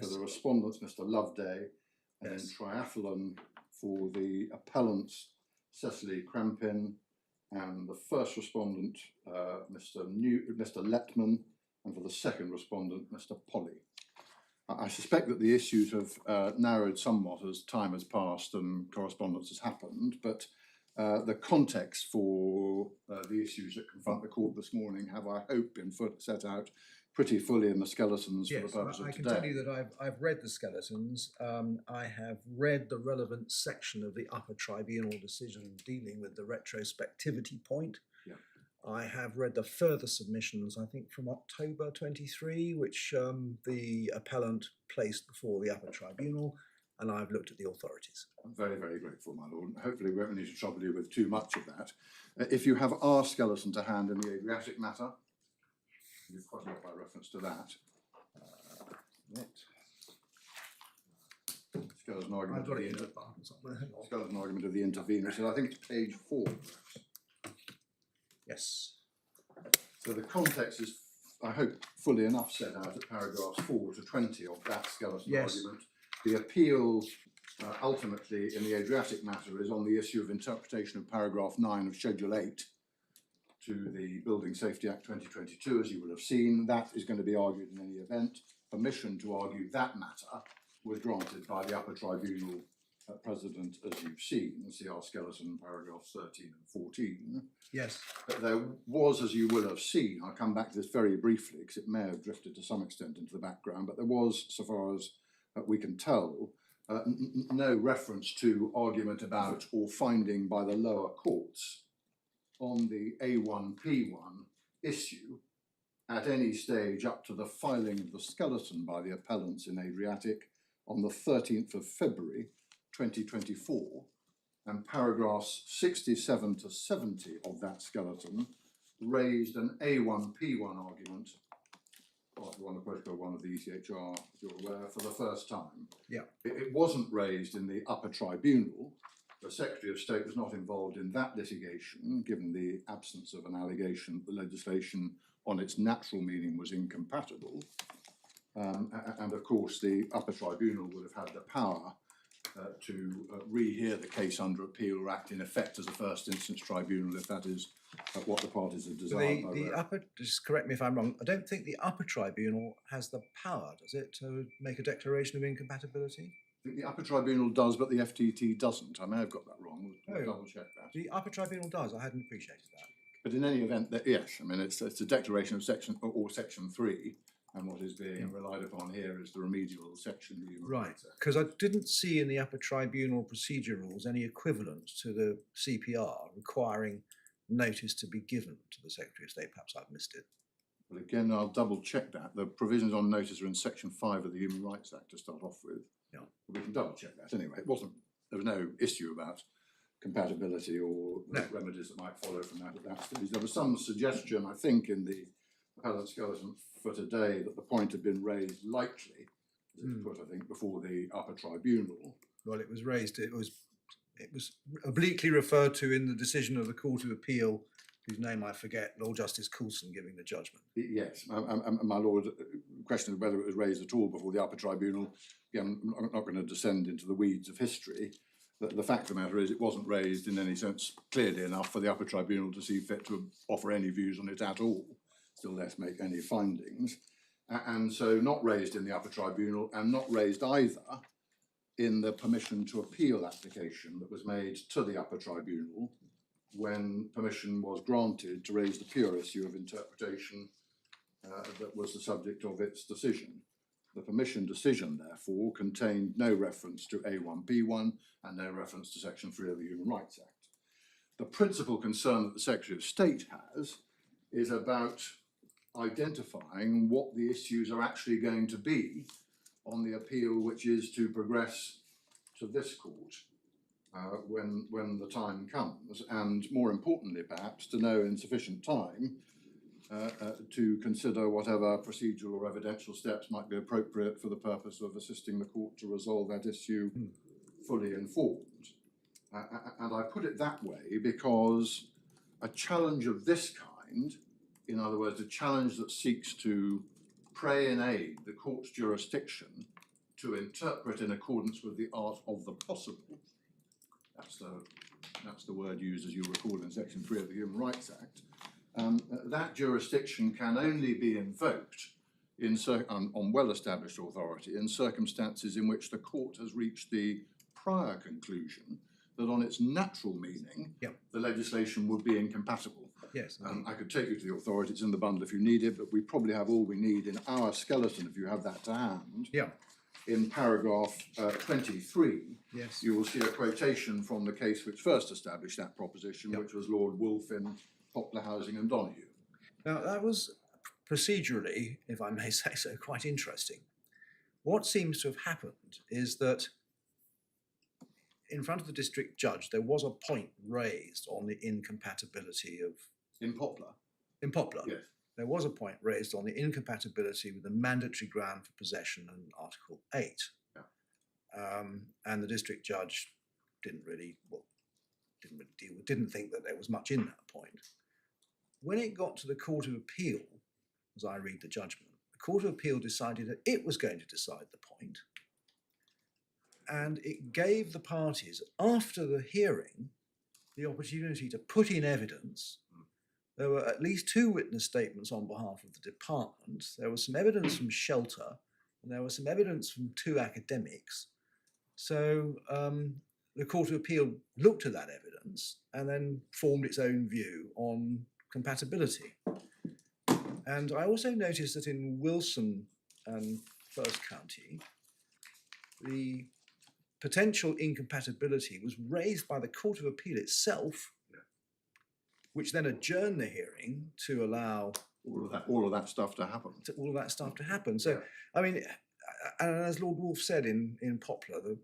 for the respondents, Mr. Loveday, and in triathlon for the appellants, Cecily Crampin, and the first respondent, Mr. Letman, and for the second respondent, Mr. Polly. I suspect that the issues have narrowed somewhat as time has passed and correspondence has happened, but the context for the issues that confront the court this morning have, I hope, been set out pretty fully in the skeletons for the purpose of today. I can tell you that I've read the skeletons. I have read the relevant section of the Upper Tribunal decision dealing with the retrospectivity point. Yeah. I have read the further submissions, I think from October 23, which the appellant placed before the Upper Tribunal, and I've looked at the authorities. I'm very, very grateful, my lord. Hopefully we won't need to trouble you with too much of that. If you have our skeleton to hand in the Adriatic matter, you've quite a lot by reference to that. Skeleton argument of the intervener. So I think it's page 4. Yes. So the context is, I hope, fully enough set out at paragraphs 4 to 20 of that skeleton argument. The appeal ultimately in the Adriatic matter is on the issue of interpretation of paragraph 9 of Schedule 8 to the Building Safety Act 2022, as you will have seen. That is going to be argued in any event. Permission to argue that matter was granted by the Upper Tribunal President, as you've seen, CR skeleton paragraphs 13 and 14. Yes. But there was, as you will have seen, I'll come back to this very briefly because it may have drifted to some extent into the background, but there was, so far as we can tell, no reference to argument about or finding by the lower courts on the A1P1 issue at any stage up to the filing of the skeleton by the appellants in Adriatic on the 13th of February 2024, and paragraphs 67 to 70 of that skeleton raised an A1P1 argument, part 1 of protocol 1 of the ECHR, as you're aware, for the first time. Yeah. It wasn't raised in the Upper Tribunal. The Secretary of State was not involved in that litigation, given the absence of an allegation that the legislation on its natural meaning was incompatible. And of course, the Upper Tribunal would have had the power to rehear the case under appeal or act in effect as a first instance tribunal if that is what the parties have desired. Just correct me if I'm wrong, I don't think the Upper Tribunal has the power, does it, to make a declaration of incompatibility? I think the Upper Tribunal does, but the FTT doesn't. I may have got that wrong. We'll double check that. The Upper Tribunal does. I hadn't appreciated that. But in any event, yes, I mean it's a declaration of section 3, and what is being relied upon here is the remedial section. Right, because I didn't see in the Upper Tribunal procedure rules any equivalent to the CPR requiring notice to be given to the Secretary of State. Perhaps I've missed it. Well, again, I'll double check that. The provisions on notice are in section 5 of the Human Rights Act to start off with. Yeah. We can double check that anyway. There was no issue about compatibility or remedies that might follow from that at that stage. There was some suggestion, I think, in the appellate skeleton for today that the point had been raised lightly, as it was put, I think, before the Upper Tribunal. Well, it was raised, it was obliquely referred to in the decision of the Court of Appeal, whose name I forget, Lord Justice Coulson giving the judgment. Yes, my Lord, question of whether it was raised at all before the Upper Tribunal. Again, I'm not going to descend into the weeds of history. The fact of the matter is it wasn't raised in any sense clearly enough for the Upper Tribunal to see fit to offer any views on it at all, still less make any findings. And so not raised in the Upper Tribunal and not raised either in the permission to appeal application that was made to the Upper Tribunal when permission was granted to raise the pure issue of interpretation that was the subject of its decision. The permission decision, therefore, contained no reference to A1B1 and no reference to Section 3 of the Human Rights Act. The principal concern that the Secretary of State has is about identifying what the issues are actually going to be on the appeal which is to progress to this court when the time comes, and more importantly perhaps to know in sufficient time to consider whatever procedural or evidential steps might be appropriate for the purpose of assisting the court to resolve that issue fully informed. And I put it that way because a challenge of this kind, in other words, a challenge that seeks to pray and aid the court's jurisdiction to interpret in accordance with the art of the possible. That's the word used, as you recall, in Section 3 of the Human Rights Act. That jurisdiction can only be invoked on well-established authority in circumstances in which the court has reached the prior conclusion that on its natural meaning, the legislation would be incompatible. Yes. I could take you to the authority, it's in the bundle if you need it, but we probably have all we need in our skeleton, if you have that to hand. Yeah. In paragraph 23, Yes. you will see a quotation from the case which first established that proposition, which was Lord Wolfe in Poplar Housing and Donoghue. Now, that was procedurally, if I may say so, quite interesting. What seems to have happened is that in front of the district judge, there was a point raised on the incompatibility of... In Poplar? In Poplar. Yes. There was a point raised on the incompatibility with the mandatory ground for possession in Article 8. Yeah. And the district judge didn't think that there was much in that point. When it got to the Court of Appeal, as I read the judgment, the Court of Appeal decided that it was going to decide the point, and it gave the parties, after the hearing, the opportunity to put in evidence. There were at least 2 witness statements on behalf of the department. There was some evidence from Shelter, and there was some evidence from 2 academics. So the Court of Appeal looked at that evidence and then formed its own view on compatibility. And I also noticed that in Wilson and First County, the potential incompatibility was raised by the Court of Appeal itself, which then adjourned the hearing to allow all of that stuff to happen. So, I mean, and as Lord Wolfe said in Poplar,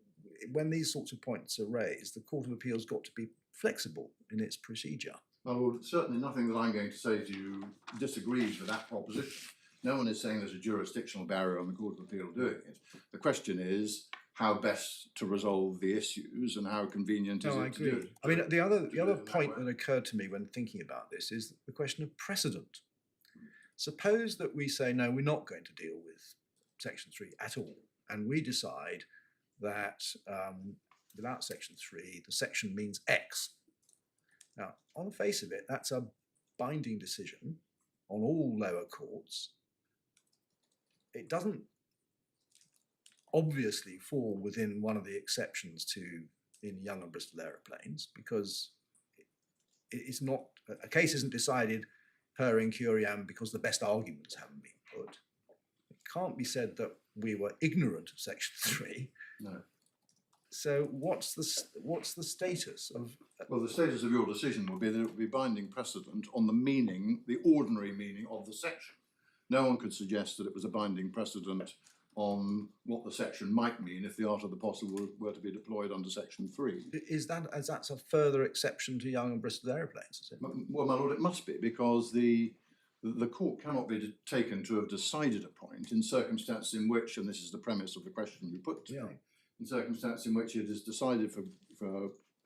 when these sorts of points are raised, the Court of Appeal's got to be flexible in its procedure. Well, certainly nothing that I'm going to say to you disagrees with that proposition. No one is saying there's a jurisdictional barrier on the Court of Appeal doing it. The question is how best to resolve the issues and how convenient is it to do it. I mean, the other point that occurred to me when thinking about this is the question of precedent. Suppose that we say, no, we're not going to deal with Section 3 at all, and we decide that without Section 3, the section means X. Now, on the face of it, that's a binding decision on all lower courts. It doesn't obviously fall within one of the exceptions to in Young and Bristol aeroplanes, because it's not, a case isn't decided per incuriam because the best arguments haven't been put. It can't be said that we were ignorant of Section 3. No. So what's the status of... Well, the status of your decision will be that it will be binding precedent on the meaning, the ordinary meaning of the section. No one could suggest that it was a binding precedent on what the section might mean if the art of the possible were to be deployed under Section 3. Is that a further exception to Young and Bristol aeroplanes, is it? Well, my lord, it must be, because the court cannot be taken to have decided a point in circumstances in which, and this is the premise of the question you put to me, in circumstances in which it is decided for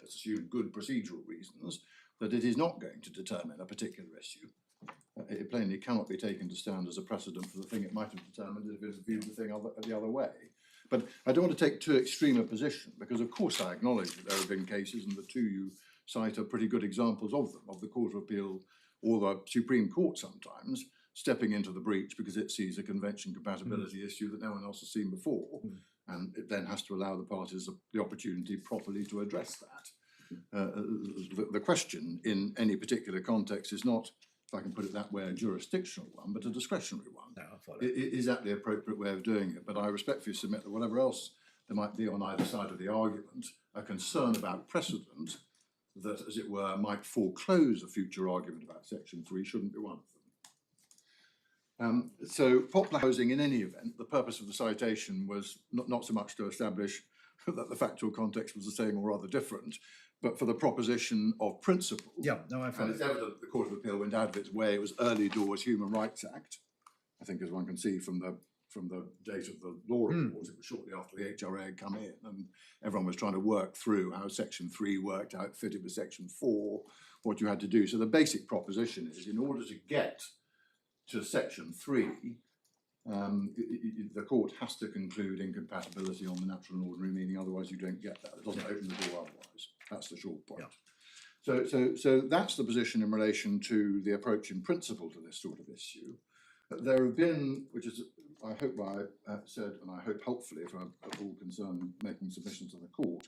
let's assume good procedural reasons, that it is not going to determine a particular issue. It plainly cannot be taken to stand as a precedent for the thing it might have determined if it had viewed the thing the other way. But I don't want to take too extreme a position, because of course I acknowledge that there have been cases, and the 2 you cite are pretty good examples of them, of the Court of Appeal or the Supreme Court sometimes stepping into the breach because it sees a convention compatibility issue that no one else has seen before, and it then has to allow the parties the opportunity properly to address that. The question in any particular context is not, if I can put it that way, a jurisdictional one, but a discretionary one. No, I follow. Is that the appropriate way of doing it? But I respectfully submit that whatever else there might be on either side of the argument, a concern about precedent that, as it were, might foreclose a future argument about Section 3 shouldn't be one of them. So Poplar Housing, in any event, the purpose of the citation was not so much to establish that the factual context was the same or rather different, but for the proposition of principle. Yeah, no, I follow. And it's evident that the Court of Appeal went out of its way. It was early doors Human Rights Act, I think, as one can see from the date of the law report. It was shortly after the HRA had come in, and everyone was trying to work through how Section 3 worked, how it fitted with Section 4, what you had to do. So the basic proposition is, in order to get to Section 3, the court has to conclude incompatibility on the natural and ordinary meaning, otherwise you don't get that. It doesn't open the door otherwise. That's the short point. Yeah. So that's the position in relation to the approach in principle to this sort of issue. There have been, which is, I hope I said, and I hope helpfully, if I'm at all concerned making submissions to the court,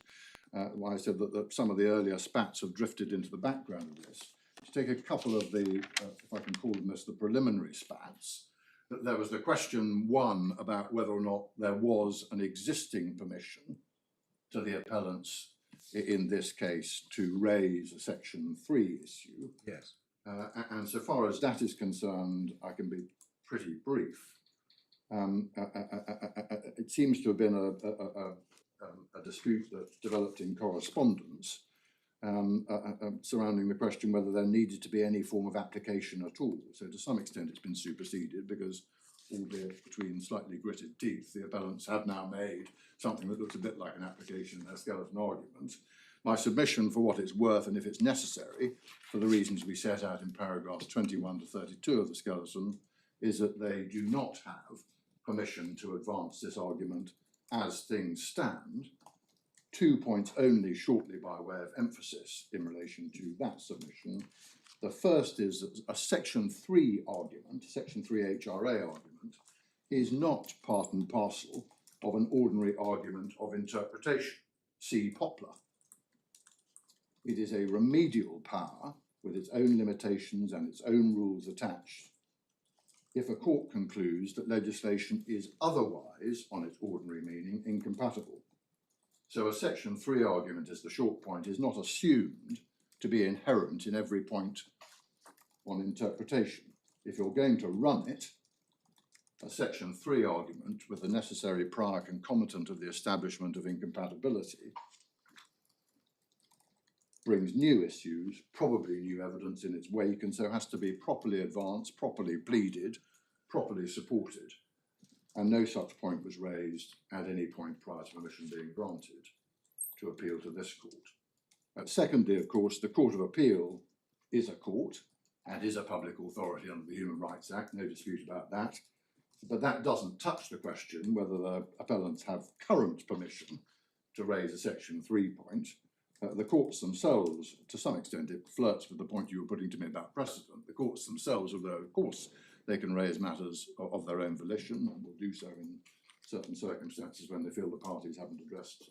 why I said that some of the earlier spats have drifted into the background of this. To take a couple of the, if I can call them this, the preliminary spats, that there was the question one about whether or not there was an existing permission to the appellants in this case to raise a Section 3 issue. Yes. And so far as that is concerned, I can be pretty brief. It seems to have been a dispute that developed in correspondence surrounding the question whether there needed to be any form of application at all. So to some extent it's been superseded because, albeit between slightly gritted teeth, the appellants have now made something that looks a bit like an application in their skeleton argument. My submission, for what it's worth and if it's necessary, for the reasons we set out in paragraphs 21 to 32 of the skeleton, is that they do not have permission to advance this argument as things stand. 2 points only shortly by way of emphasis in relation to that submission. The first is that a Section 3 argument, Section 3 HRA argument, is not part and parcel of an ordinary argument of interpretation. See Poplar. It is a remedial power with its own limitations and its own rules attached if a court concludes that legislation is otherwise, on its ordinary meaning, incompatible. So a Section 3 argument, is the short point, is not assumed to be inherent in every point on interpretation. If you're going to run it, a Section 3 argument with the necessary prior concomitant of the establishment of incompatibility brings new issues, probably new evidence in its wake, and so has to be properly advanced, properly pleaded, properly supported. And no such point was raised at any point prior to permission being granted to appeal to this court. Secondly, of course, the Court of Appeal is a court and is a public authority under the Human Rights Act, no dispute about that. But that doesn't touch the question whether the appellants have current permission to raise a Section 3 point. The courts themselves, to some extent, it flirts with the point you were putting to me about precedent. The courts themselves, although of course they can raise matters of their own volition and will do so in certain circumstances when they feel the parties haven't addressed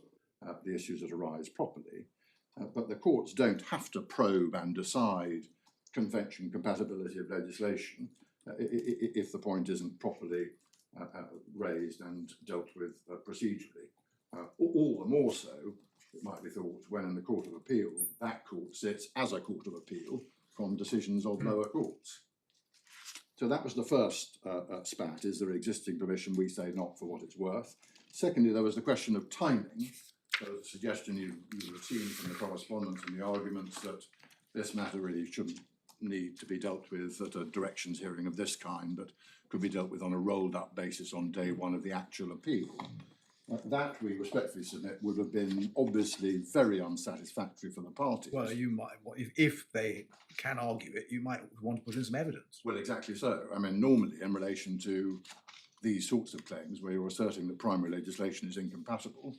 the issues that arise properly. But the courts don't have to probe and decide convention compatibility of legislation if the point isn't properly raised and dealt with procedurally. All the more so, it might be thought, when in the Court of Appeal, that court sits as a Court of Appeal from decisions of lower courts. So that was the first spat. Is there existing permission? We say not, for what it's worth. Secondly, there was the question of timing. There was a suggestion you would have seen from the correspondence and the arguments that this matter really shouldn't need to be dealt with at a directions hearing of this kind, but could be dealt with on a rolled up basis on day one of the actual appeal. That, we respectfully submit, would have been obviously very unsatisfactory for the parties. Well, you might, if they can argue it, you might want to put in some evidence. Well, exactly so. I mean, normally in relation to these sorts of claims where you're asserting that primary legislation is incompatible,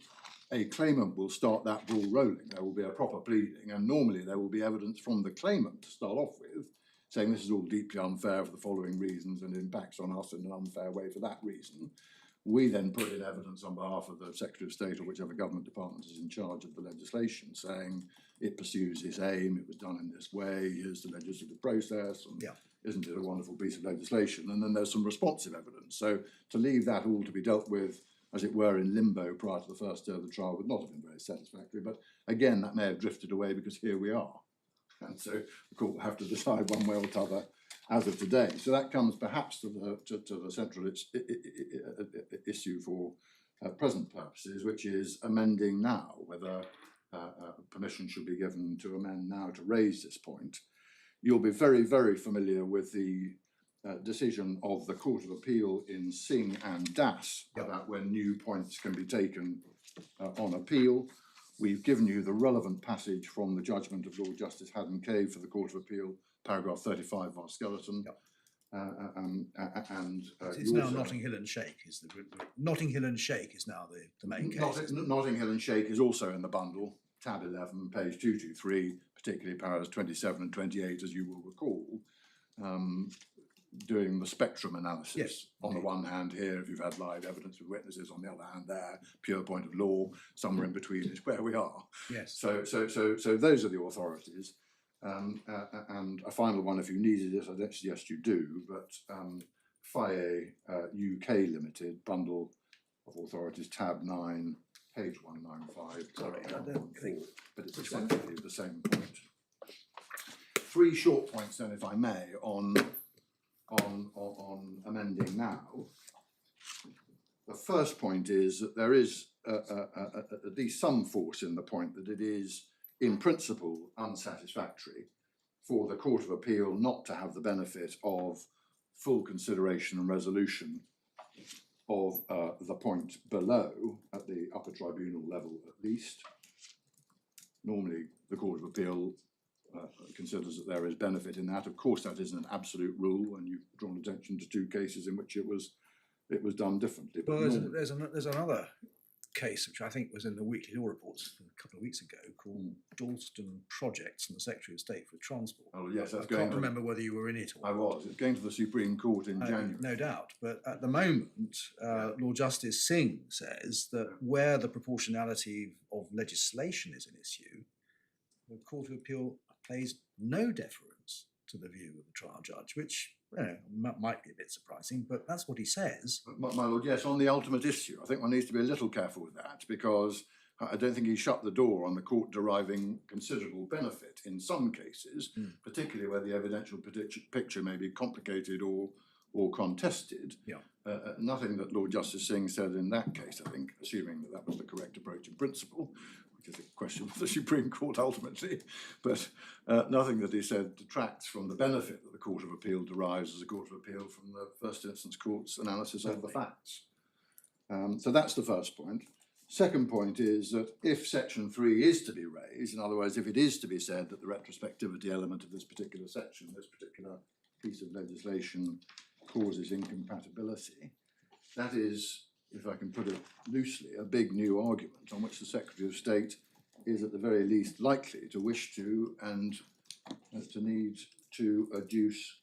a claimant will start that ball rolling. There will be a proper pleading, and normally there will be evidence from the claimant to start off with, saying this is all deeply unfair for the following reasons and impacts on us in an unfair way for that reason. We then put in evidence on behalf of the Secretary of State or whichever government department is in charge of the legislation, saying it pursues this aim, it was done in this way, here's the legislative process, and isn't it a wonderful piece of legislation? And then there's some responsive evidence. So to leave that all to be dealt with, as it were, in limbo prior to the first day of the trial would not have been very satisfactory. But again, that may have drifted away because here we are. And so the court will have to decide one way or the other as of today. So that comes perhaps to the central issue for present purposes, which is amending now, whether permission should be given to amend now to raise this point. You'll be very, very familiar with the decision of the Court of Appeal in Singh and Das about when new points can be taken on appeal. We've given you the relevant passage from the judgment of Lord Justice Haddon Cave for the Court of Appeal, paragraph 35 of our skeleton. It's now Notting Hill and Shake is Notting Hill and Shake is now the main case. Notting Hill and Shake is also in the bundle, tab 11, page 223, particularly paras 27 and 28, as you will recall, doing the spectrum analysis. Yes, on the one hand here, if you've had live evidence with witnesses, on the other hand there, pure point of law, somewhere in between is where we are. Yes. So those are the authorities. And a final one, if you needed it, I don't suggest you do, but FIA UK Limited, bundle of authorities, tab 9, page 195. Sorry, I don't think. But it's essentially the same point. 3 short points then, if I may, on amending now. The first point is that there is at least some force in the point that it is in principle unsatisfactory for the Court of Appeal not to have the benefit of full consideration and resolution of the point below at the Upper Tribunal level at least. Normally the Court of Appeal considers that there is benefit in that. Of course that isn't an absolute rule, and you've drawn attention to 2 cases in which it was done differently. Well, there's another case which I think was in the weekly law reports a couple of weeks ago called Dalston Projects and the Secretary of State for Transport. Oh yes, that's I can't remember whether you were in it or I was. It's going to the Supreme Court in January. No doubt, but at the moment, Lord Justice Singh says that where the proportionality of legislation is an issue, the Court of Appeal pays no deference to the view of the trial judge, which might be a bit surprising, but that's what he says. My Lord, yes, on the ultimate issue, I think one needs to be a little careful with that, because I don't think he shut the door on the court deriving considerable benefit in some cases, particularly where the evidential picture may be complicated or contested. Yeah. Nothing that Lord Justice Singh said in that case, I think, assuming that was the correct approach in principle, which is a question for the Supreme Court ultimately, but nothing that he said detracts from the benefit that the Court of Appeal derives as a Court of Appeal from the first instance court's analysis of the facts. So that's the first point. Second point is that if Section 3 is to be raised, in other words, if it is to be said that the retrospectivity element of this particular section, this particular piece of legislation causes incompatibility, that is, if I can put it loosely, a big new argument on which the Secretary of State is at the very least likely to wish to and to need to adduce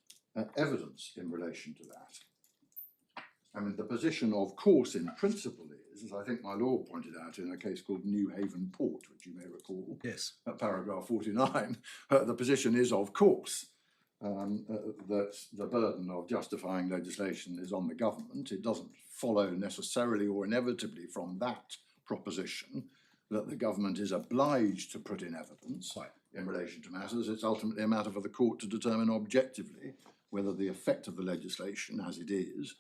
evidence in relation to that. I mean, the position, of course, in principle is, as I think my Lord pointed out in a case called New Haven Port, which you may recall, yes, at paragraph 49, the position is, of course, that the burden of justifying legislation is on the government. It doesn't follow necessarily or inevitably from that proposition that the government is obliged to put in evidence in relation to matters. It's ultimately a matter for the court to determine objectively whether the effect of the legislation, as it is,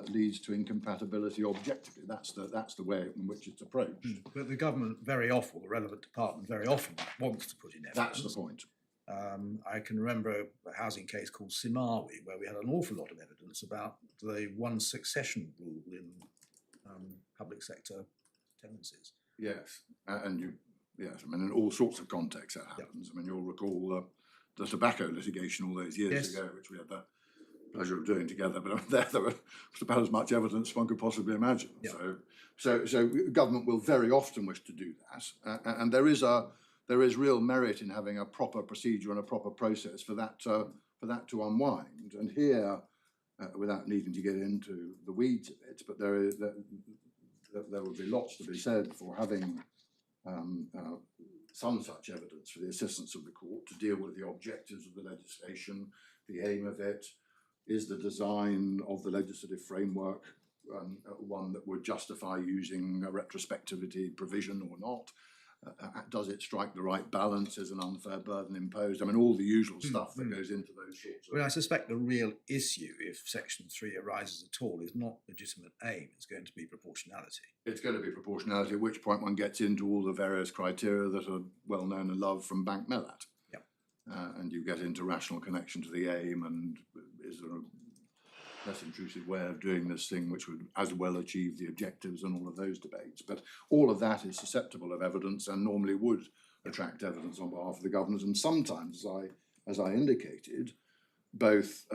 leads to incompatibility objectively. That's the way in which it's approached. But the government very often, the relevant department very often wants to put in evidence. That's the point. I can remember a housing case called Simawi, where we had an awful lot of evidence about the one succession rule in public sector tenancies. Yes, yes, I mean, in all sorts of contexts that happens. Yep. I mean, you'll recall the tobacco litigation all those years ago, which we had the pleasure of doing together, but there was about as much evidence as one could possibly imagine. Yep. So government will very often wish to do that, and there is real merit in having a proper procedure and a proper process for that to unwind. And here, without needing to get into the weeds of it, but there would be lots to be said for having some such evidence for the assistance of the court to deal with the objectives of the legislation, the aim of it, is the design of the legislative framework one that would justify using a retrospectivity provision or not. Does it strike the right balance? Is an unfair burden imposed? I mean, all the usual stuff that goes into those sorts of... Well, I suspect the real issue, if Section 3 arises at all, is not legitimate aim, it's going to be proportionality. It's going to be proportionality, at which point one gets into all the various criteria that are well known and loved from Bank Mellat. Yep. And you get into rational connection to the aim, and is there a less intrusive way of doing this thing which would as well achieve the objectives and all of those debates. But all of that is susceptible of evidence and normally would attract evidence on behalf of the government. And sometimes, as I indicated, both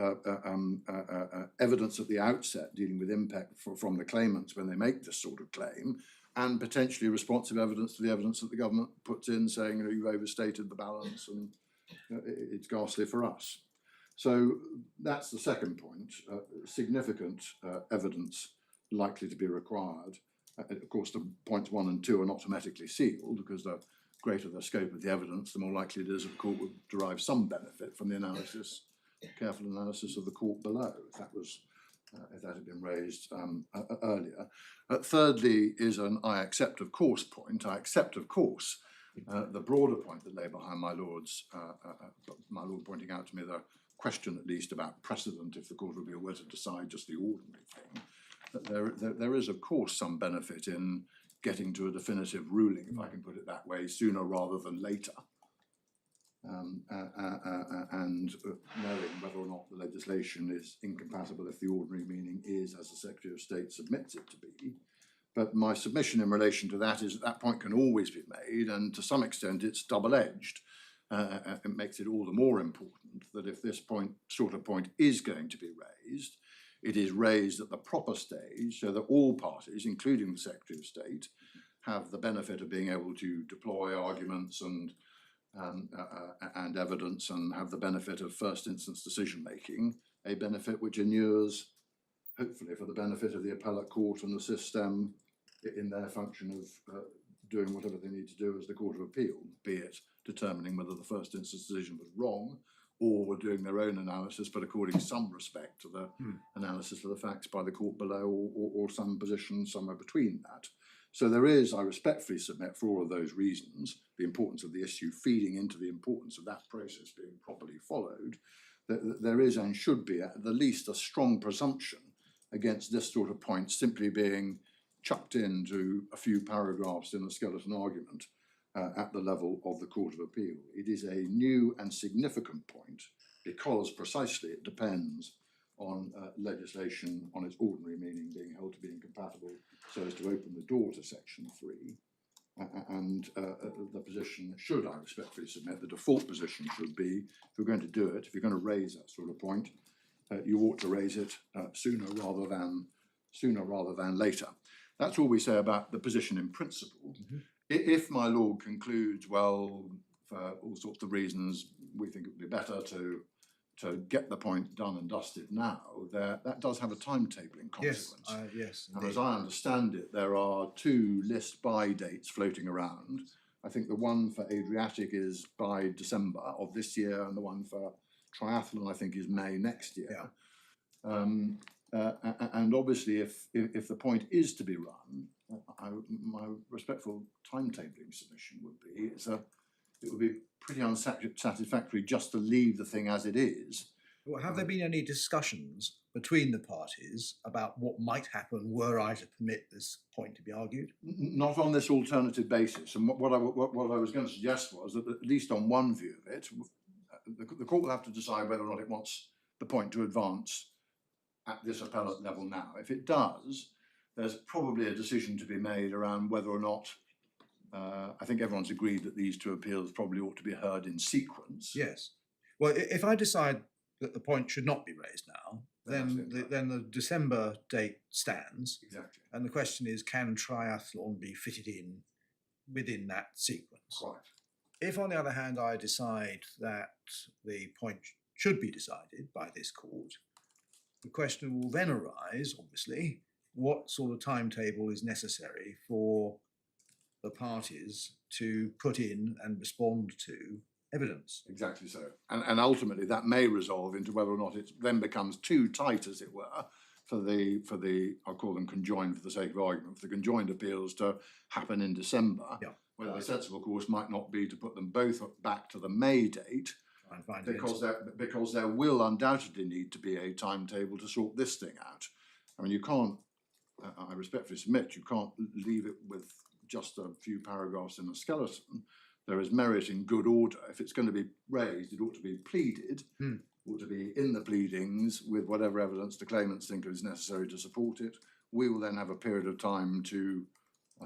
evidence at the outset dealing with impact from the claimants when they make this sort of claim, and potentially responsive evidence to the evidence that the government puts in saying, you know, you've overstated the balance and it's ghastly for us. So that's the second point, significant evidence likely to be required. Of course, the points 1 and 2 are not automatically sealed, because the greater the scope of the evidence, the more likely it is that the court would derive some benefit from the analysis, careful analysis of the court below, if that had been raised earlier. Thirdly is an I accept of course point. I accept of course the broader point that lay behind my Lord pointing out to me the question at least about precedent if the court would be aware to decide just the ordinary thing. That there is of course some benefit in getting to a definitive ruling, if I can put it that way, sooner rather than later. And knowing whether or not the legislation is incompatible if the ordinary meaning is as the Secretary of State submits it to be. But my submission in relation to that is that point can always be made, and to some extent it's double-edged. It makes it all the more important that if this sort of point is going to be raised, it is raised at the proper stage so that all parties, including the Secretary of State, have the benefit of being able to deploy arguments and evidence and have the benefit of first instance decision making, a benefit which inures, hopefully, for the benefit of the appellate court and the system in their function of doing whatever they need to do as the Court of Appeal, be it determining whether the first instance decision was wrong, or doing their own analysis, but according some respect to the analysis of the facts by the court below, or some position somewhere between that. So there is, I respectfully submit, for all of those reasons, the importance of the issue feeding into the importance of that process being properly followed, that there is and should be at the least a strong presumption against this sort of point simply being chucked into a few paragraphs in a skeleton argument at the level of the Court of Appeal. It is a new and significant point because precisely it depends on legislation on its ordinary meaning being held to be incompatible so as to open the door to Section 3. And the position should, I respectfully submit, the default position should be, if you're going to do it, if you're going to raise that sort of point, you ought to raise it sooner rather than later. That's all we say about the position in principle. Mm-hmm. If my Lord concludes, well, for all sorts of reasons, we think it would be better to get the point done and dusted now, that does have a timetabling consequence. Yes. And as I understand it, there are 2 list by dates floating around. I think the one for Adriatic is by December of this year, and the one for triathlon, I think, is May next year. Yeah. And obviously, if the point is to be run, my respectful timetabling submission would be it would be pretty unsatisfactory just to leave the thing as it is. Well, have there been any discussions between the parties about what might happen were I to permit this point to be argued? Not on this alternative basis. And what I was going to suggest was that at least on one view of it, the court will have to decide whether or not it wants the point to advance at this appellate level now. If it does, there's probably a decision to be made around whether or not, I think everyone's agreed that these 2 appeals probably ought to be heard in sequence. Yes. Well, if I decide that the point should not be raised now, then the December date stands. Exactly. And the question is, can triathlon be fitted in within that sequence? Right. If, on the other hand, I decide that the point should be decided by this court, the question will then arise, obviously, what sort of timetable is necessary for the parties to put in and respond to evidence. Exactly so. And ultimately that may resolve into whether or not it then becomes too tight, as it were, for the I'll call them conjoined for the sake of argument, for the conjoined appeals to happen in December. Yeah. Where the sensible course might not be to put them both back to the May date, because there will undoubtedly need to be a timetable to sort this thing out. I mean, you can't, I respectfully submit, you can't leave it with just a few paragraphs in a skeleton. There is merit in good order. If it's going to be raised, it ought to be pleaded, ought to be in the pleadings with whatever evidence the claimants think is necessary to support it. We will then have a period of time to,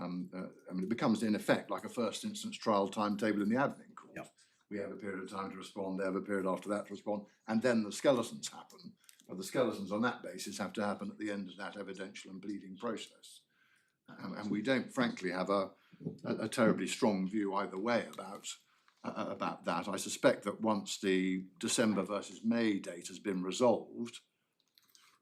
I mean, it becomes in effect like a first instance trial timetable in the admin court. Yep. we have a period of time to respond, they have a period after that to respond, and then the skeletons happen. But the skeletons on that basis have to happen at the end of that evidential and pleading process. And we don't, frankly, have a terribly strong view either way about that. I suspect that once the December versus May date has been resolved,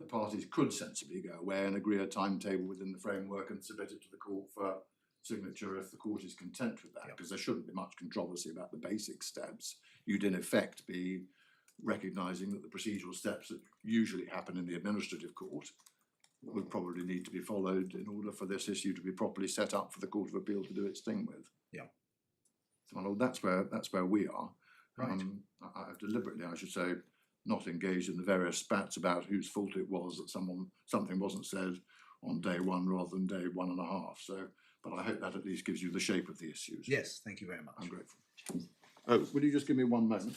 the parties could sensibly go away and agree a timetable within the framework and submit it to the court for signature if the court is content with that, because there shouldn't be much controversy about the basic steps. You'd in effect be recognising that the procedural steps that usually happen in the administrative court would probably need to be followed in order for this issue to be properly set up for the Court of Appeal to do its thing with. Yeah. Well, that's where we are. Right. I've deliberately, I should say, not engaged in the various spats about whose fault it was that something wasn't said on day one rather than day 1.5. So, but I hope that at least gives you the shape of the issues. Yes, thank you very much. I'm grateful. Will you just give me 1 moment?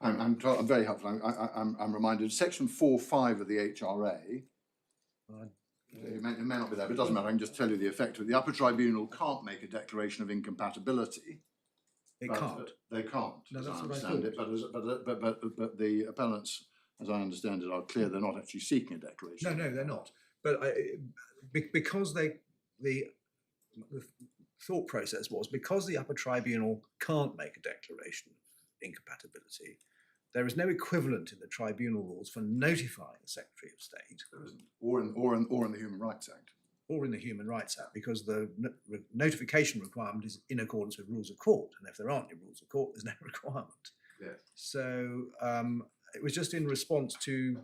I'm very helpful. I'm reminded section 4.5 of the HRA. It may not be there, but it doesn't matter. I can just tell you the effect of it. The Upper Tribunal can't make a declaration of incompatibility. It can't. They can't, No, as that's I what I understand it. But the appellants, as I understand it, are clear they're not actually seeking a declaration. No, they're not. But because the thought process was because the Upper Tribunal can't make a declaration of incompatibility, there is no equivalent in the tribunal rules for notifying the Secretary of State. There isn't. Or in the Human Rights Act. Or in the Human Rights Act, because the notification requirement is in accordance with rules of court, and if there aren't any rules of court, there's no requirement. Yes. So it was just in response to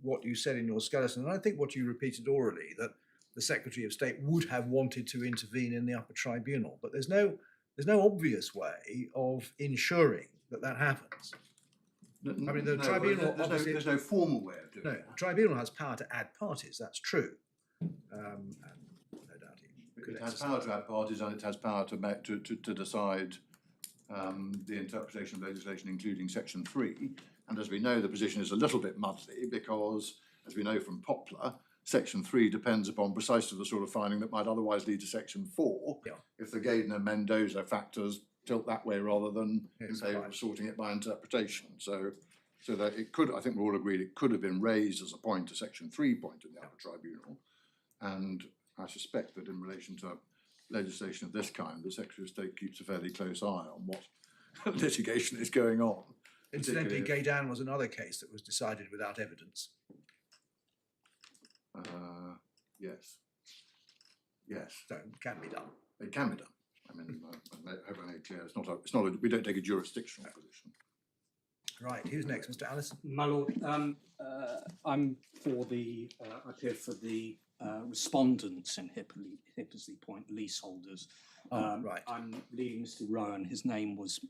what you said in your skeleton, and I think what you repeated orally, that the Secretary of State would have wanted to intervene in the Upper Tribunal, but there's no obvious way of ensuring that happens. I mean, the tribunal there's no formal way of doing the tribunal has power to add parties. That's true, and no doubt it has power to add parties, and it has power to decide the interpretation of legislation, including Section 3. And as we know, the position is a little bit muddly because, as we know from Poplar, Section 3 depends upon precisely the sort of finding that might otherwise lead to Section 4 if the Gaydner-Mendoza factors tilt that way rather than in favour of sorting it by interpretation. So that it could, I think we're all agreed, it could have been raised as a point, a Section 3 point in the Upper Tribunal. And I suspect that in relation to legislation of this kind, the Secretary of State keeps a fairly close eye on what litigation is going on. Incidentally, Gaydner was another case that was decided without evidence. Yes. So it can be done. It can be done. I mean, I hope I made it clear. We don't take a jurisdictional position. Right. Who's next, Mr. Allison? My lord, I'm I appear for the respondents in Hippersley Point, leaseholders. Right. I'm leading Mr. Rowan. His name was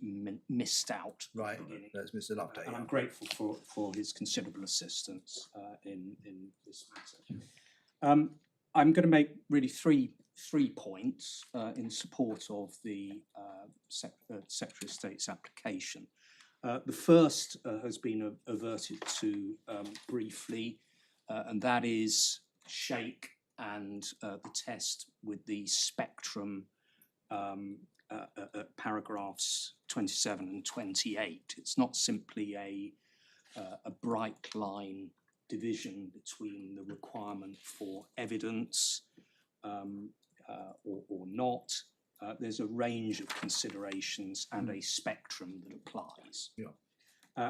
missed out. Right. That's Mr. Loveday. And I'm grateful for his considerable assistance in this matter. I'm going to make really three points in support of the Secretary of State's application. The first has been averted to briefly, and that is shake and the test with the spectrum paragraphs 27 and 28. It's not simply a bright line division between the requirement for evidence or not. There's a range of considerations and a spectrum that applies. Yeah.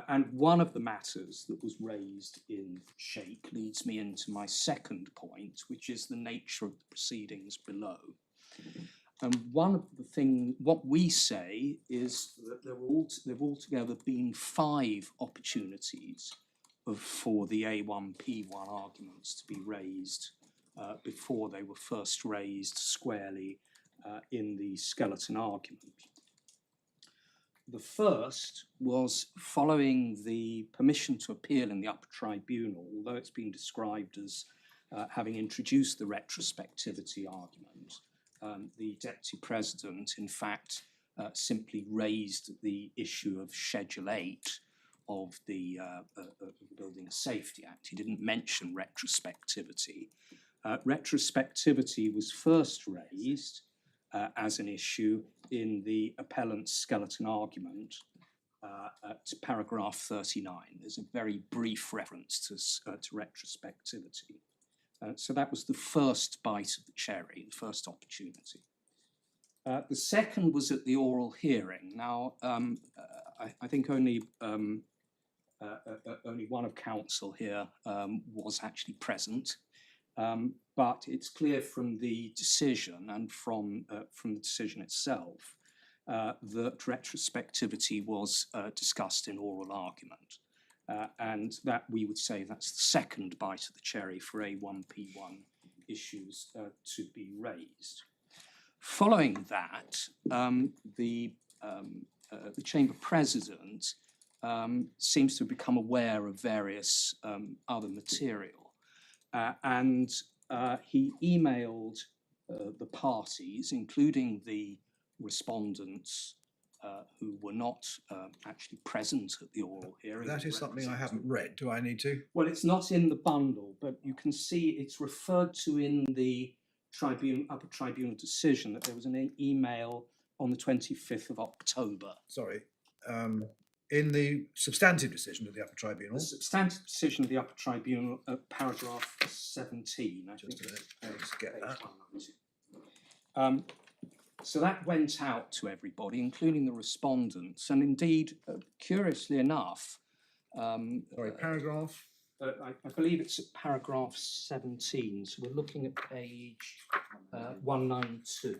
And one of the matters that was raised in shake leads me into my second point, which is the nature of the proceedings below. And one of the things, what we say is that there have altogether been 5 opportunities for the A1P1 arguments to be raised before they were first raised squarely in the skeleton argument. The first was following the permission to appeal in the Upper Tribunal, although it's been described as having introduced the retrospectivity argument. The Deputy President, in fact, simply raised the issue of Schedule 8 of the Building Safety Act. He didn't mention retrospectivity. Retrospectivity was first raised as an issue in the appellant's skeleton argument at paragraph 39. There's a very brief reference to retrospectivity. So that was the first bite of the cherry, the first opportunity. The second was at the oral hearing. Now, I think only one of counsel here was actually present, but it's clear from the decision and from the decision itself that retrospectivity was discussed in oral argument, and that we would say that's the second bite of the cherry for A1P1 issues to be raised. Following that, the Chamber President seems to have become aware of various other material, and he emailed the parties, including the respondents who were not actually present at the oral hearing. That is something I haven't read. Do I need to? Well, it's not in the bundle, but you can see it's referred to in the Upper Tribunal decision that there was an email on the 25th of October. Sorry. In the substantive decision of the Upper Tribunal. The substantive decision of the Upper Tribunal, paragraph 17. Just a minute, let's get that. So that went out to everybody, including the respondents, and indeed, curiously enough, Sorry, paragraph. I believe it's at paragraph 17. So we're looking at page 192.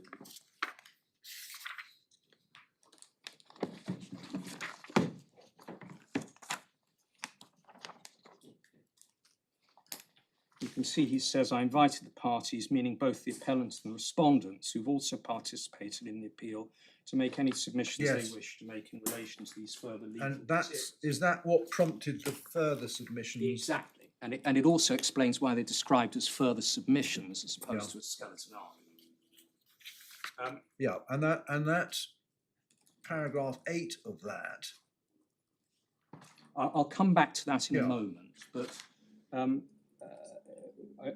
You can see he says, I invited the parties, meaning both the appellants and the respondents, who've also participated in the appeal, to make any submissions Yes. they wish to make in relation to these further legal And that's, proceedings. is that what prompted the further submissions? Exactly. And it also explains why they're described as further submissions as opposed Yeah. to a skeleton argument. Yeah, and that paragraph 8 of that. I'll come back to that in Yeah. a moment, but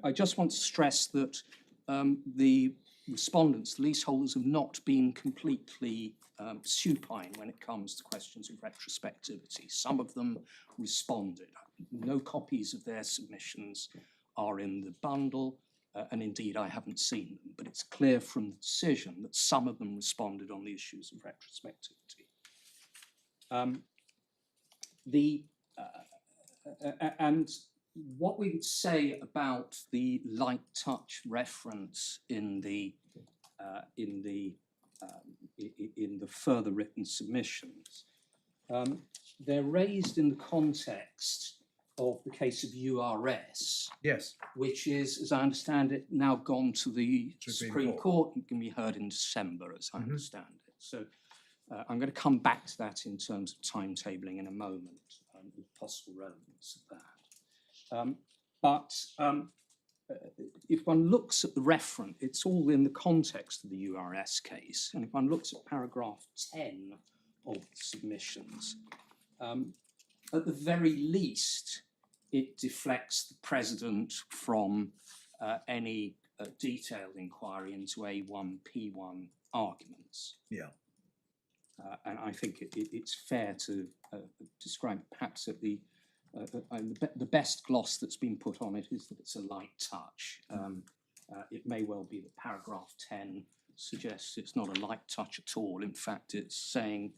I just want to stress that the respondents, the leaseholders, have not been completely supine when it comes to questions of retrospectivity. Some of them responded. No copies of their submissions are in the bundle, and indeed I haven't seen them, but it's clear from the decision that some of them responded on the issues of retrospectivity. And what we would say about the light touch reference in the further written submissions, they're raised in the context of the case of URS, Yes, which is, as I understand it, now gone to the Supreme Court and can be heard in December, as I understand it. So I'm going to come back to that in terms of timetabling in a moment, with possible relevance of that. If one looks at the reference, it's all in the context of the URS case. And if one looks at paragraph 10 of the submissions, at the very least, it deflects the President from any detailed inquiry into A1P1 arguments. yeah. And I think it's fair to describe perhaps that the best gloss that's been put on it is that it's a light touch. It may well be that paragraph 10 suggests it's not a light touch at all. In fact, it's saying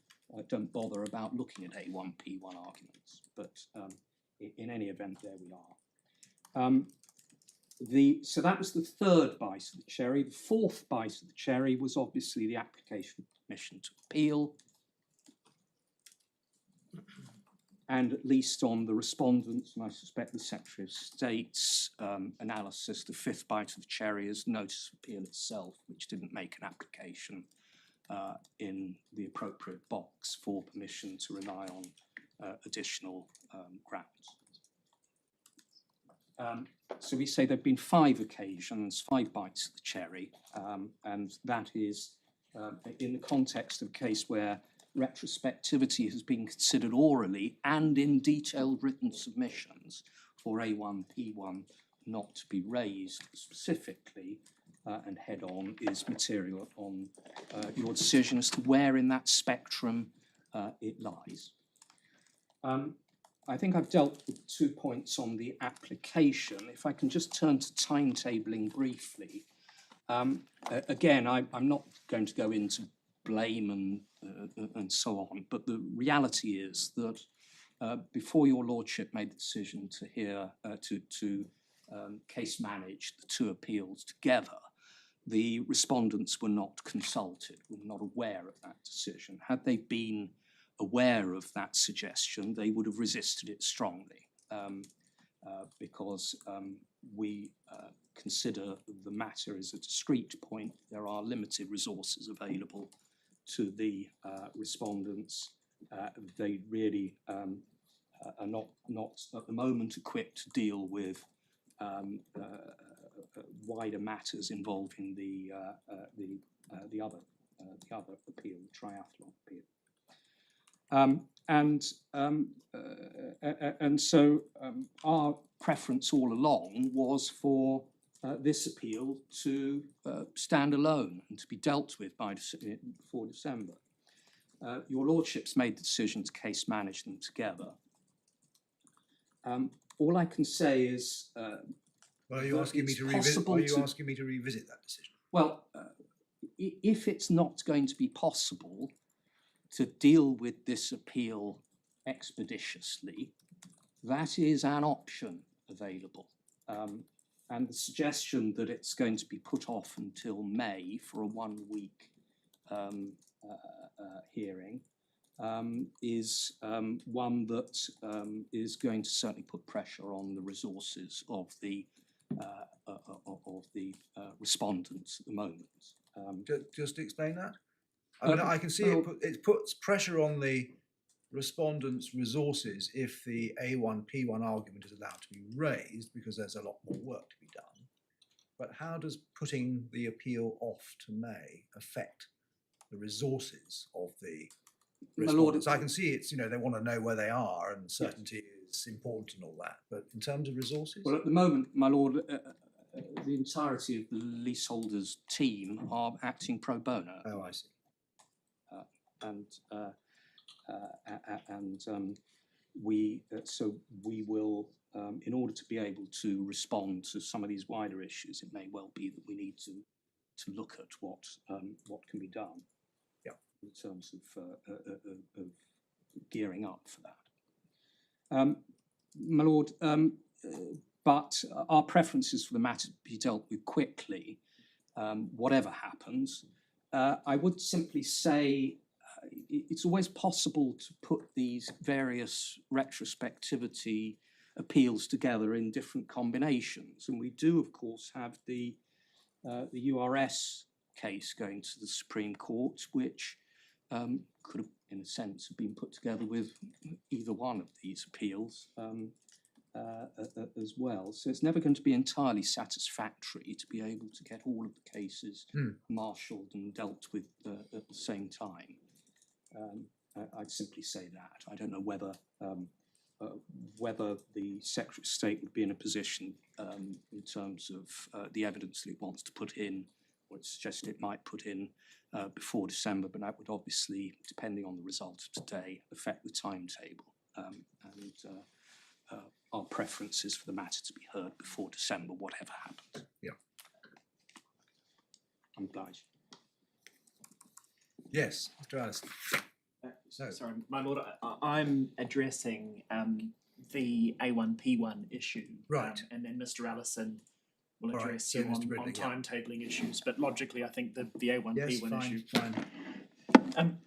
don't bother about looking at A1P1 arguments. But in any event, there we are. So that was the third bite of the cherry. The fourth bite of the cherry was obviously the application of permission to appeal. And at least on the respondents, and I suspect the Secretary of State's analysis, the fifth bite of the cherry is notice of appeal itself, which didn't make an application in the appropriate box for permission to rely on additional grounds. So we say there have been 5 occasions, 5 bites of the cherry, and that is in the context of a case where retrospectivity has been considered orally and in detailed written submissions for A1P1 not to be raised specifically and head on is material on your decision as to where in that spectrum it lies. I think I've dealt with 2 points on the application. If I can just turn to timetabling briefly. Again, I'm not going to go into blame and so on, but the reality is that before your lordship made the decision to case manage the two appeals together, the respondents were not consulted, were not aware of that decision. Had they been aware of that suggestion, they would have resisted it strongly because we consider the matter as a discrete point. There are limited resources available to the respondents. They really are not at the moment equipped to deal with wider matters involving the other appeal, the triathlon appeal. And so our preference all along was for this appeal to stand alone and to be dealt with before December. Your lordships made the decision to case manage them together. All I can say is, are you asking me to revisit? Are you asking me to revisit that decision? Well, if it's not going to be possible to deal with this appeal expeditiously, that is an option available. And the suggestion that it's going to be put off until May for a 1-week hearing is one that is going to certainly put pressure on the resources of the respondents at the moment. Just explain that. I mean, I can see it puts pressure on the respondents' resources if the A1P1 argument is allowed to be raised, because there's a lot more work to be done. But how does putting the appeal off to May affect the resources of the respondents? I can see it's, they want to know where they are, and certainty is important and all that. But in terms of resources? Well, at the moment, my lord, the entirety of the leaseholders team are acting pro bono. Oh, I see. We will, in order to be able to respond to some of these wider issues, it may well be that we need to look at what can be done. Yeah. In terms of gearing up for that. My lord, but our preference is for the matter to be dealt with quickly, whatever happens. I would simply say it's always possible to put these various retrospectivity appeals together in different combinations, and we do, of course, have the URS case going to the Supreme Court, which could have, in a sense, have been put together with either one of these appeals as well. So it's never going to be entirely satisfactory to be able to get all of the cases marshalled and dealt with at the same time. I'd simply say that. I don't know whether the Secretary of State would be in a position in terms of the evidence that it wants to put in, or it suggested it might put in before December, but that would obviously, depending on the result of today, affect the timetable. Our preference is for the matter to be heard before December, whatever happens. Yeah. I'm obliged. Yes, Mr. Allison. Sorry, my lord, I'm addressing the A1P1 issue. Right. And then Mr. Allison will All address right, so you Mr. on Bridley, yeah. timetabling issues. But logically, I think the A1P1 Yes, issue. fine.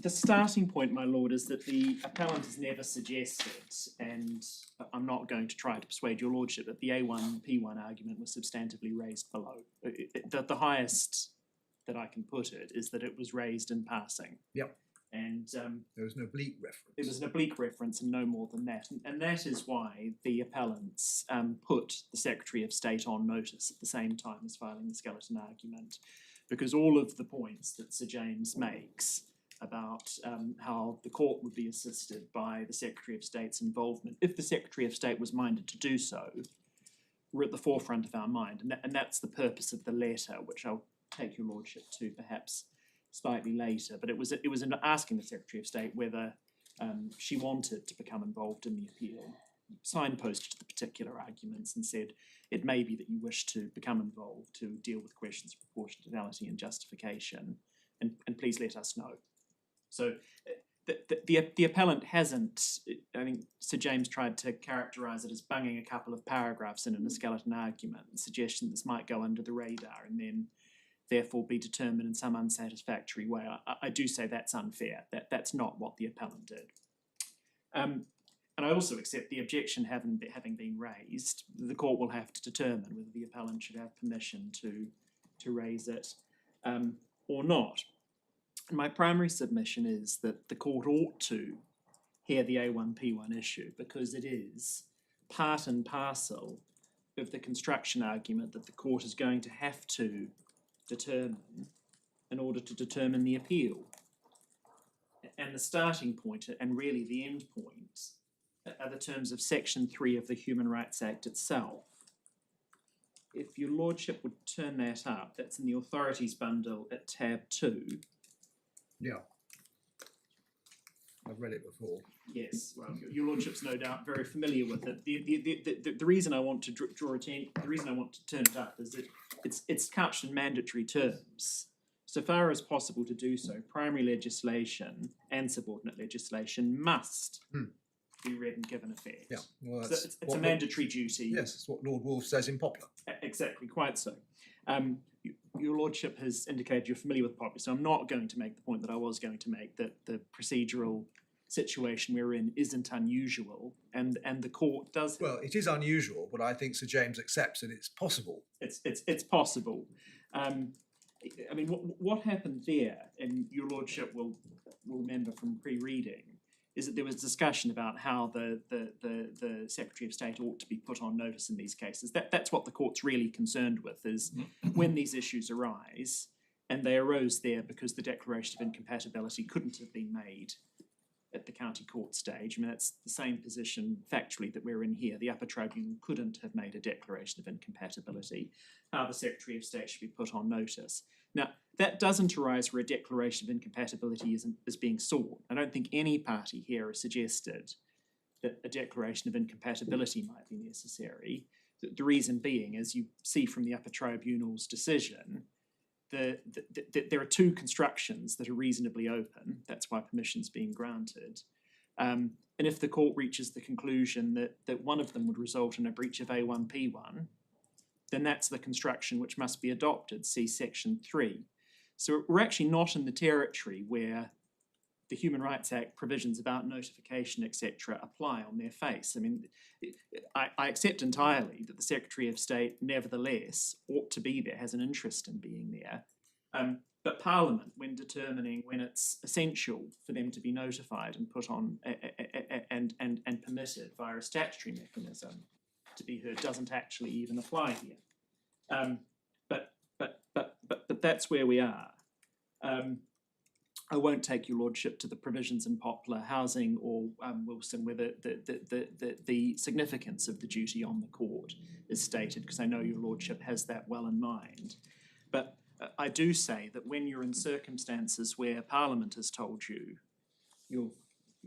The starting point, my lord, is that the appellant has never suggested, and I'm not going to try to persuade your lordship, that the A1P1 argument was substantively raised below. The highest that I can put it is that it was raised in passing. Yep. And there was an oblique reference. it was an oblique reference and no more than that. And that is why the appellants put the Secretary of State on notice at the same time as filing the skeleton argument, because all of the points that Sir James makes about how the court would be assisted by the Secretary of State's involvement, if the Secretary of State was minded to do so, were at the forefront of our mind, and that's the purpose of the letter, which I'll take your lordship to perhaps slightly later. But it was in asking the Secretary of State whether she wanted to become involved in the appeal, signposted the particular arguments and said it may be that you wish to become involved to deal with questions of proportionality and justification, and please let us know. So the appellant hasn't, I think Sir James tried to characterise it as bunging a couple of paragraphs in a skeleton argument, suggesting this might go under the radar and then therefore be determined in some unsatisfactory way. I do say that's unfair. That's not what the appellant did. And I also accept the objection having been raised, the court will have to determine whether the appellant should have permission to raise it or not. And my primary submission is that the court ought to hear the A1P1 issue because it is part and parcel of the construction argument that the court is going to have to determine in order to determine the appeal. And the starting point, and really the end point, are the terms of Section 3 of the Human Rights Act itself. If your lordship would turn that up, that's in the authorities bundle at tab 2. Yeah. I've read it before. Yes, well, your lordship's no doubt very familiar with it. The reason I want to draw attention, the reason I want to turn it up is that it's couched in mandatory terms. So far as possible to do so, primary legislation and subordinate legislation must be read and given effect. Yeah, well, So that's it's a mandatory duty. Yes, it's what Lord Wolfe says in Poplar. Exactly, quite so. Your lordship has indicated you're familiar with Poplar, so I'm not going to make the point that I was going to make, that the procedural situation we're in isn't unusual, and the court does. Well, it is unusual, but I think Sir James accepts that it's possible. It's possible. I mean, what happened there, and your lordship will remember from pre-reading, is that there was discussion about how the Secretary of State ought to be put on notice in these cases. That's what the court's really concerned with, is when these issues arise, and they arose there because the declaration of incompatibility couldn't have been made at the county court stage. I mean, that's the same position factually that we're in here. The Upper Tribunal couldn't have made a declaration of incompatibility. How the Secretary of State should be put on notice. Now, that doesn't arise where a declaration of incompatibility is being sought. I don't think any party here has suggested that a declaration of incompatibility might be necessary. The reason being, as you see from the Upper Tribunal's decision, there are two constructions that are reasonably open. That's why permission's being granted. And if the court reaches the conclusion that one of them would result in a breach of A1P1, then that's the construction which must be adopted, see Section 3. So we're actually not in the territory where the Human Rights Act provisions about notification, etc., apply on their face. I mean, I accept entirely that the Secretary of State, nevertheless, ought to be there, has an interest in being there. But Parliament, when determining when it's essential for them to be notified and put on and permitted via a statutory mechanism to be heard, doesn't actually even apply here. But that's where we are. I won't take your lordship to the provisions in Poplar, Housing, or Wilson, where the significance of the duty on the court is stated, because I know your lordship has that well in mind. But I do say that when you're in circumstances where Parliament has told you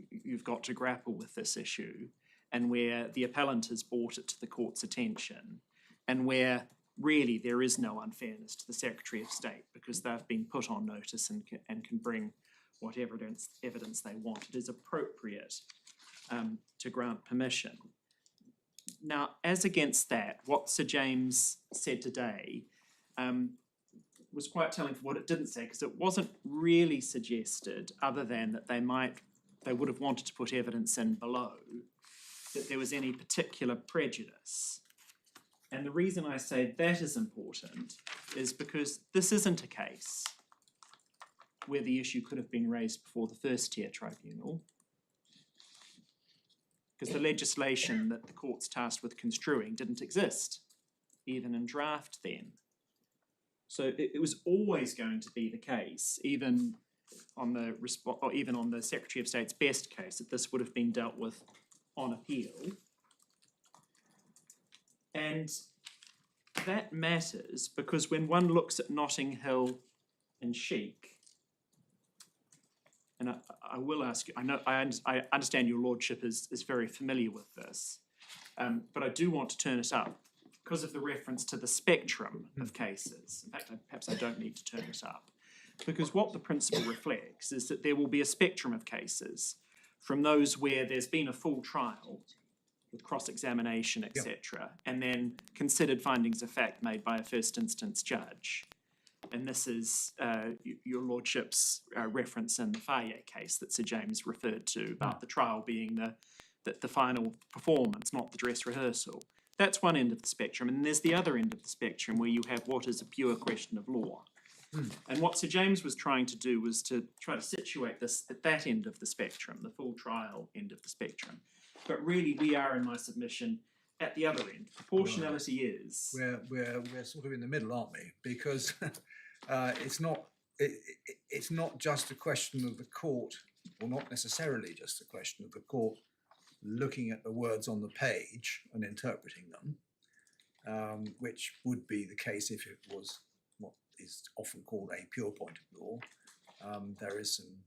you've got to grapple with this issue, and where the appellant has brought it to the court's attention, and where really there is no unfairness to the Secretary of State because they've been put on notice and can bring whatever evidence they want, it is appropriate to grant permission. Now, as against that, what Sir James said today was quite telling for what it didn't say, because it wasn't really suggested, other than that they would have wanted to put evidence in below, that there was any particular prejudice. And the reason I say that is important is because this isn't a case where the issue could have been raised before the First Tier Tribunal, because the legislation that the court's tasked with construing didn't exist, even in draft then. So it was always going to be the case, even on the Secretary of State's best case, that this would have been dealt with on appeal. And that matters because when one looks at Notting Hill and Sheik, and I will ask you, I understand your lordship is very familiar with this, but I do want to turn it up because of the reference to the spectrum of cases. In fact, perhaps I don't need to turn it up. Because what the principle reflects is that there will be a spectrum of cases from those where there's been a full trial with cross-examination, etc., and then considered findings of fact made by a first instance judge. And this is your lordship's reference in the Faye case that Sir James referred to about the trial being the final performance, not the dress rehearsal. That's one end of the spectrum, and there's the other end of the spectrum where you have what is a pure question of law. And what Sir James was trying to do was to try to situate this at that end of the spectrum, the full trial end of the spectrum. But really, we are, in my submission, at the other end. Proportionality is... We're sort of in the middle, aren't we? Because it's not just a question of the court, or not necessarily just a question of the court looking at the words on the page and interpreting them, which would be the case if it was what is often called a pure point of law. There is some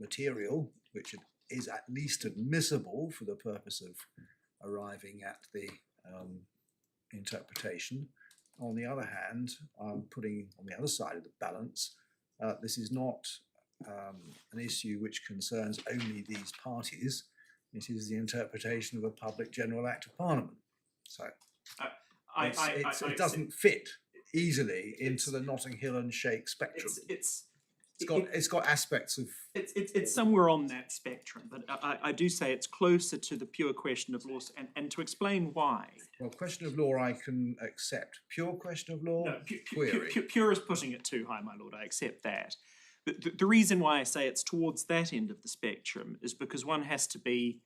material which is at least admissible for the purpose of arriving at the interpretation. On the other hand, putting on the other side of the balance, this is not an issue which concerns only these parties. It is the interpretation of a public general act of Parliament. So it doesn't fit easily into the Notting Hill and Sheik spectrum. It's got aspects of... It's somewhere on that spectrum, but I do say it's closer to the pure question of law, and to explain why. Well, question of law I can accept. Pure question of law, No, query. pure is putting it too high, my lord, I accept that. The reason why I say it's towards that end of the spectrum is because one has to be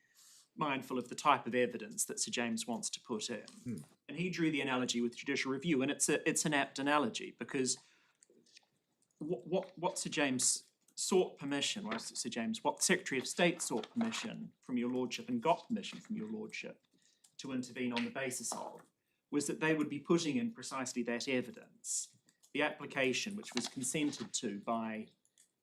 mindful of the type of evidence that Sir James wants to put in. And he drew the analogy with judicial review, and it's an apt analogy because what Sir James sought permission, what the Secretary of State sought permission from your lordship and got permission from your lordship to intervene on the basis of, was that they would be putting in precisely that evidence. The application, which was consented to by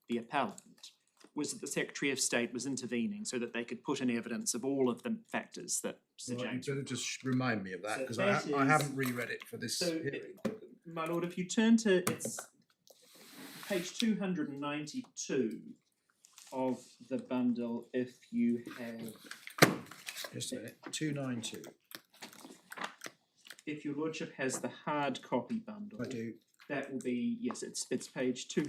the appellant, was that the Secretary of State was intervening so that they could put in evidence of all of the factors that Sir James... You better just remind me of that, because So I haven't reread it for this So, hearing. my lord, if you turn to it's page 292 of the bundle, if you have... Just a minute, 292. If your lordship has the hard copy bundle... I do. That will be, yes, it's page 2,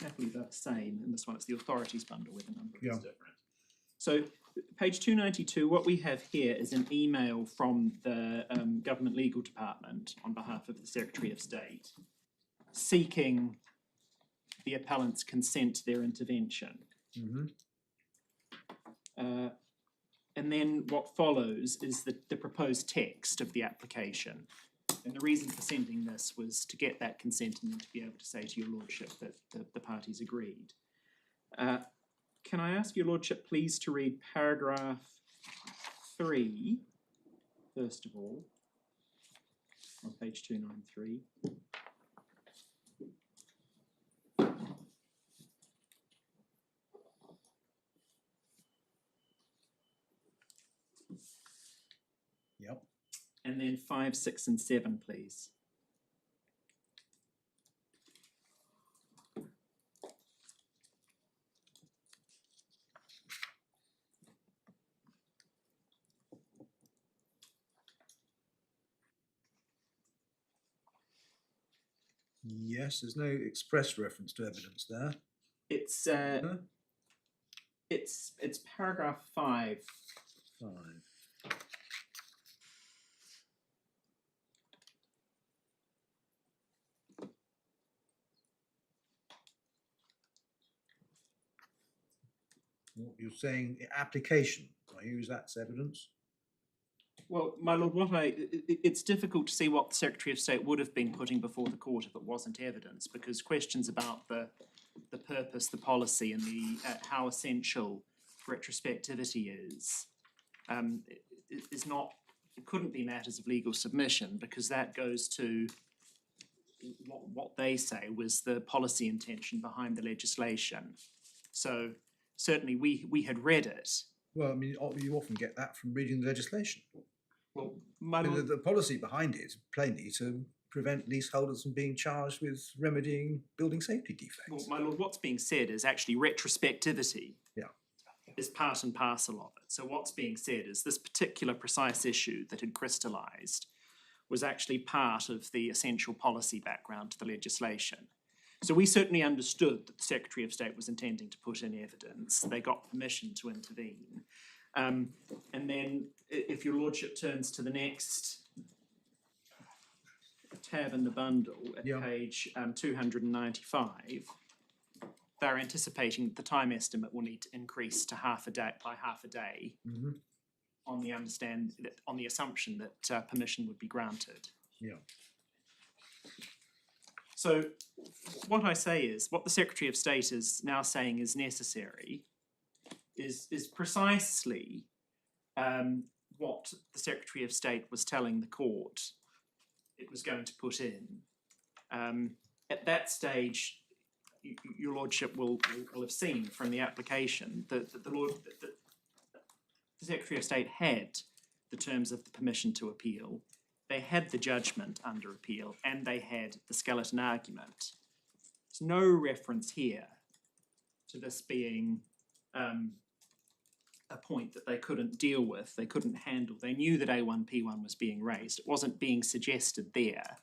happily the same, and this one it's the authorities bundle where the number is different. So page 292, what we have here is an email from the Government Legal Department on behalf of the Secretary of State seeking the appellant's consent to their intervention. And then what follows is the proposed text of the application. And the reason for sending this was to get that consent and then to be able to say to your lordship that the parties agreed. Can I ask your lordship please to read paragraph 3, first of all, on page 293. Yep. And then 5, 6, and 7, please. Yes, there's no express reference to evidence there. It's it's paragraph 5. 5. What you're saying, application, I use that as evidence. Well, my lord, it's difficult to see what the Secretary of State would have been putting before the court if it wasn't evidence, because questions about the purpose, the policy, and the how essential retrospectivity is not it couldn't be matters of legal submission because that goes to what they say was the policy intention behind the legislation. So certainly we had read it. Well, I mean, you often get that from reading the legislation. Well, my I mean, lord, the policy behind it is plainly to prevent leaseholders from being charged with remedying building safety defects. my lord, what's being said is actually retrospectivity. Yeah. Is part and parcel of it. So what's being said is this particular precise issue that had crystallised was actually part of the essential policy background to the legislation. So we certainly understood that the Secretary of State was intending to put in evidence. They got permission to intervene. And then if your lordship turns to the next tab in the bundle at page 295, they're anticipating that the time estimate will need to increase to half a day on the assumption that permission would be granted. Yeah. So what I say is, what the Secretary of State is now saying is necessary is precisely what the Secretary of State was telling the court it was going to put in. At that stage, your lordship will have seen from the application that the Secretary of State had the terms of the permission to appeal, they had the judgment under appeal, and they had the skeleton argument. There's no reference here to this being a point that they couldn't deal with, they couldn't handle. They knew that A1P1 was being raised. It wasn't being suggested there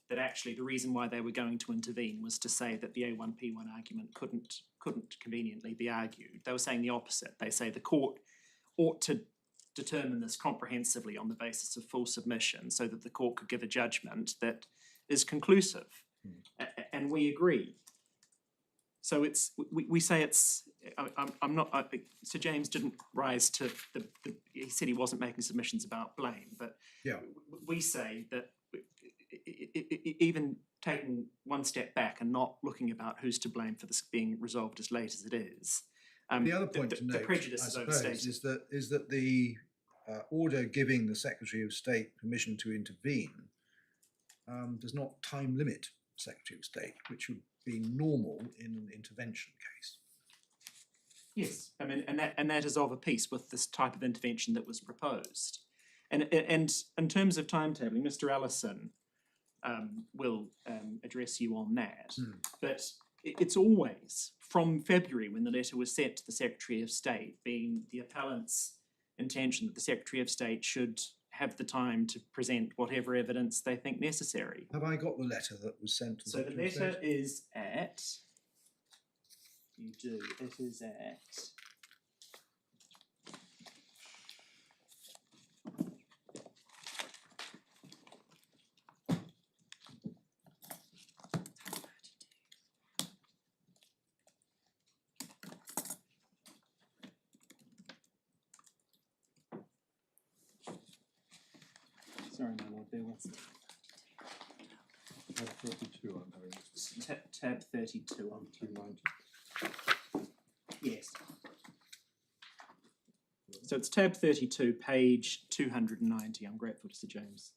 that actually the reason why they were going to intervene was to say that the A1P1 argument couldn't conveniently be argued. They were saying the opposite. They say the court ought to determine this comprehensively on the basis of full submission so that the court could give a judgment that is conclusive. And we agree. So we say it's, I'm not, Sir James didn't rise to he said he wasn't making submissions about blame, but Yeah. we say that even taking one step back and not looking about who's to blame for this being resolved as late as it is. The other point to note, the prejudice I is suppose, overstated. is that the order giving the Secretary of State permission to intervene does not time limit Secretary of State, which would be normal in an intervention case. Yes, I mean, and that is of a piece with this type of intervention that was proposed. And in terms of timetabling, Mr. Ellison will address you on that. But it's always from February when the letter was sent to the Secretary of State, being the appellant's intention that the Secretary of State should have the time to present whatever evidence they think necessary. Have I got the letter that was sent to the So the Secretary of State? letter is at, you do, it is at, sorry, my lord, bear with me. Tab 32, I'm having this. Tab 32 on 290. yes. So it's tab 32, page 290. I'm grateful to Sir James.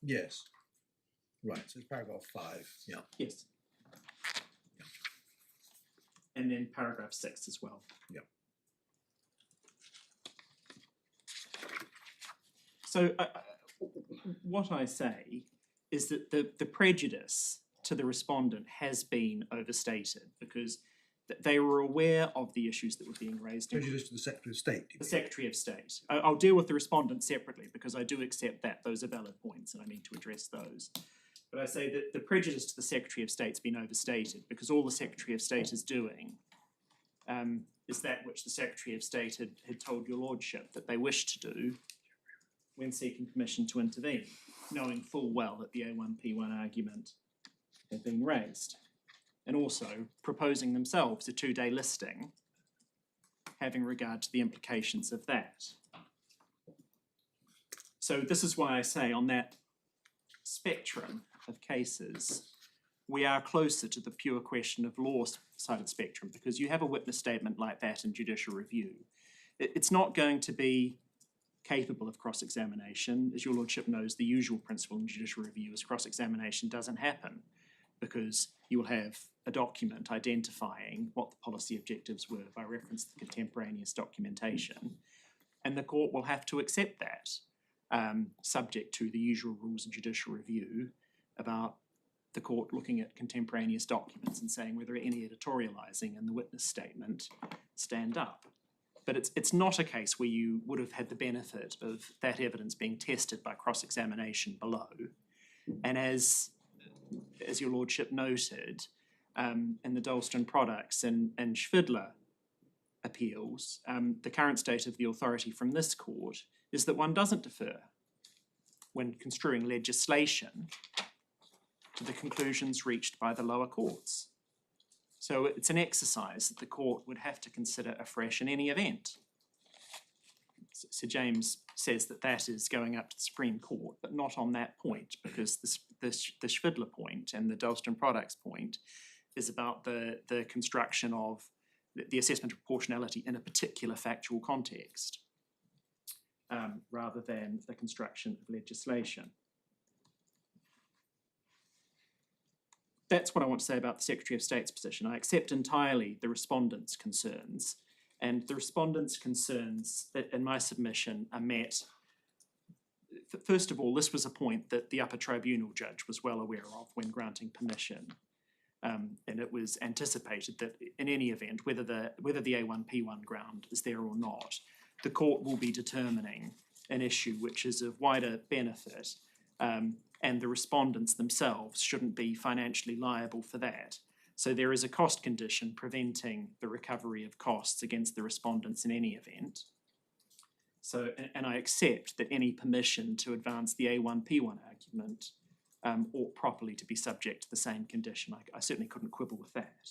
Yes. Right, so it's paragraph 5, yeah. Yes. And then paragraph 6 as well. Yeah. So what I say is that the prejudice to the respondent has been overstated because they were aware of the issues that were being raised. Prejudice to the Secretary of State. The Secretary of State. I'll deal with the respondent separately because I do accept that those are valid points and I need to address those. But I say that the prejudice to the Secretary of State's been overstated because all the Secretary of State is doing is that which the Secretary of State had told your lordship that they wished to do when seeking permission to intervene, knowing full well that the A1P1 argument had been raised, and also proposing themselves a 2-day listing, having regard to the implications of that. So this is why I say on that spectrum of cases, we are closer to the pure question of law side of the spectrum, because you have a witness statement like that in judicial review. It's not going to be capable of cross-examination. As your lordship knows, the usual principle in judicial review is cross-examination doesn't happen because you will have a document identifying what the policy objectives were by reference to the contemporaneous documentation, and the court will have to accept that, subject to the usual rules of judicial review about the court looking at contemporaneous documents and saying whether any editorialising in the witness statement stand up. But it's not a case where you would have had the benefit of that evidence being tested by cross-examination below. And as your lordship noted, in the Dalston Products and Schvidler appeals, the current state of the authority from this court is that one doesn't defer when construing legislation to the conclusions reached by the lower courts. So it's an exercise that the court would have to consider afresh in any event. Sir James says that that is going up to the Supreme Court, but not on that point, because the Schvidler point and the Dalston Products point is about the construction of the assessment of proportionality in a particular factual context, rather than the construction of legislation. That's what I want to say about the Secretary of State's position. I accept entirely the respondents' concerns, and the respondents' concerns in my submission are met. First of all, this was a point that the Upper Tribunal judge was well aware of when granting permission, and it was anticipated that in any event, whether the A1P1 ground is there or not, the court will be determining an issue which is of wider benefit, and the respondents themselves shouldn't be financially liable for that. So there is a cost condition preventing the recovery of costs against the respondents in any event. So, and I accept that any permission to advance the A1P1 argument ought properly to be subject to the same condition. I certainly couldn't quibble with that.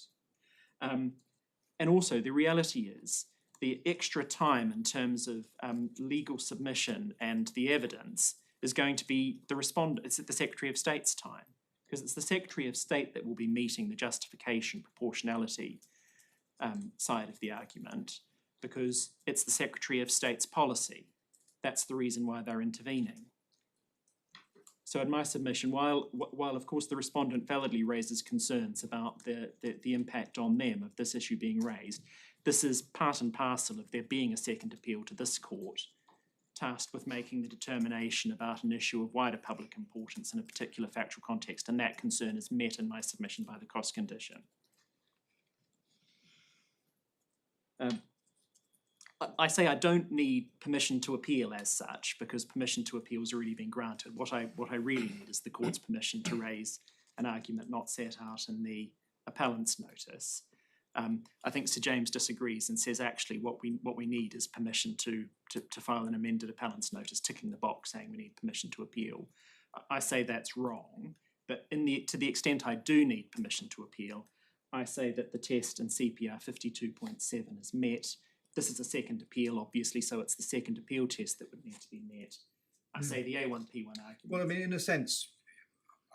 And also the reality is the extra time in terms of legal submission and the evidence is going to be it's the Secretary of State's time, because it's the Secretary of State that will be meeting the justification proportionality side of the argument, because it's the Secretary of State's policy. That's the reason why they're intervening. So in my submission, while of course the respondent validly raises concerns about the impact on them of this issue being raised, this is part and parcel of there being a second appeal to this court, tasked with making the determination about an issue of wider public importance in a particular factual context, and that concern is met in my submission by the cost condition. I say I don't need permission to appeal as such, because permission to appeal has already been granted. What I really need is the court's permission to raise an argument not set out in the appellant's notice. I think Sir James disagrees and says actually what we need is permission to file an amended appellant's notice, ticking the box saying we need permission to appeal. I say that's wrong, but to the extent I do need permission to appeal, I say that the test in CPR 52.7 is met. This is a second appeal, obviously, so it's the second appeal test that would need to be met. I say the A1P1 argument. Well, I mean, in a sense,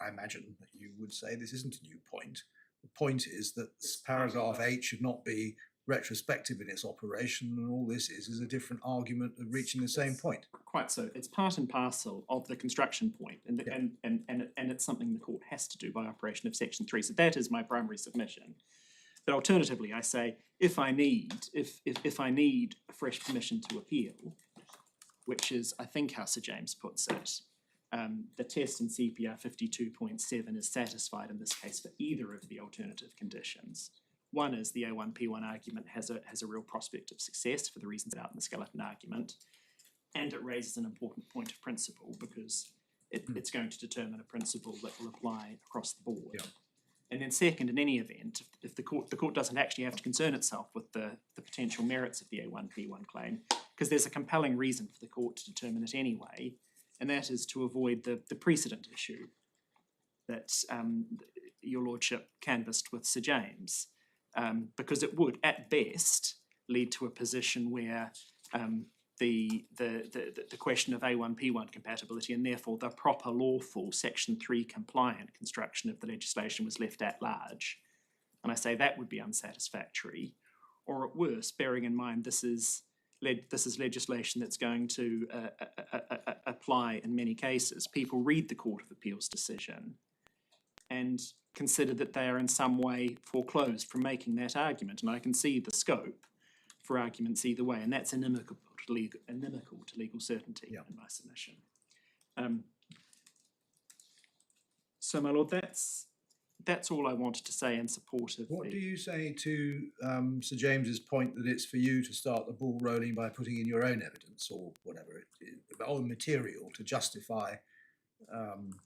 I imagine that you would say this isn't a new point. The point is that paragraph 8 should not be retrospective in its operation, and all this is a different argument of reaching the same point. Quite so. It's part and parcel of the construction point, and it's something the court has to do by operation of Section 3. So that is my primary submission. But alternatively, I say if I need a fresh permission to appeal, which is I think how Sir James puts it, the test in CPR 52.7 is satisfied in this case for either of the alternative conditions. One is the A1P1 argument has a real prospect of success for the reasons out in the skeleton argument, and it raises an important point of principle because it's going to determine a principle that will apply across the board. Yeah. And then second, in any event, if the court doesn't actually have to concern itself with the potential merits of the A1P1 claim, because there's a compelling reason for the court to determine it anyway, and that is to avoid the precedent issue that your lordship canvassed with Sir James, because it would, at best, lead to a position where the question of A1P1 compatibility and therefore the proper lawful Section 3 compliant construction of the legislation was left at large. And I say that would be unsatisfactory, or at worst, bearing in mind this is this is legislation that's going to apply in many cases. People read the Court of Appeal's decision and consider that they are in some way foreclosed from making that argument. And I can see the scope for arguments either way, and that's inimical to legal certainty Yeah. in my submission. So, my lord, that's all I wanted to say in support of What do you say to Sir James's point that it's for you to start the ball rolling by putting in your own evidence or whatever, own material to justify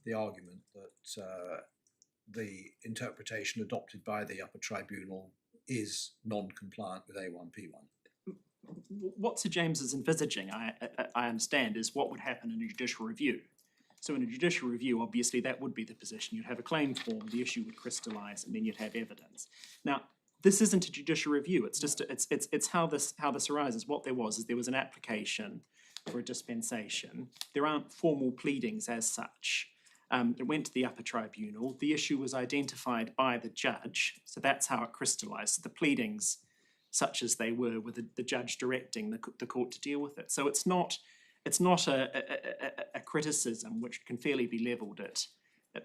the argument that the interpretation adopted by the Upper Tribunal is non-compliant with A1P1? What Sir James is envisaging, I understand, is what would happen in a judicial review. So in a judicial review, obviously that would be the position. You'd have a claim form, the issue would crystallise, and then you'd have evidence. Now, this isn't a judicial review. It's just it's how this arises. What there was is there was an application for a dispensation. There aren't formal pleadings as such. It went to the Upper Tribunal. The issue was identified by the judge, so that's how it crystallised. So the pleadings, such as they were, with the judge directing the court to deal with it. So it's not a criticism which can fairly be levelled at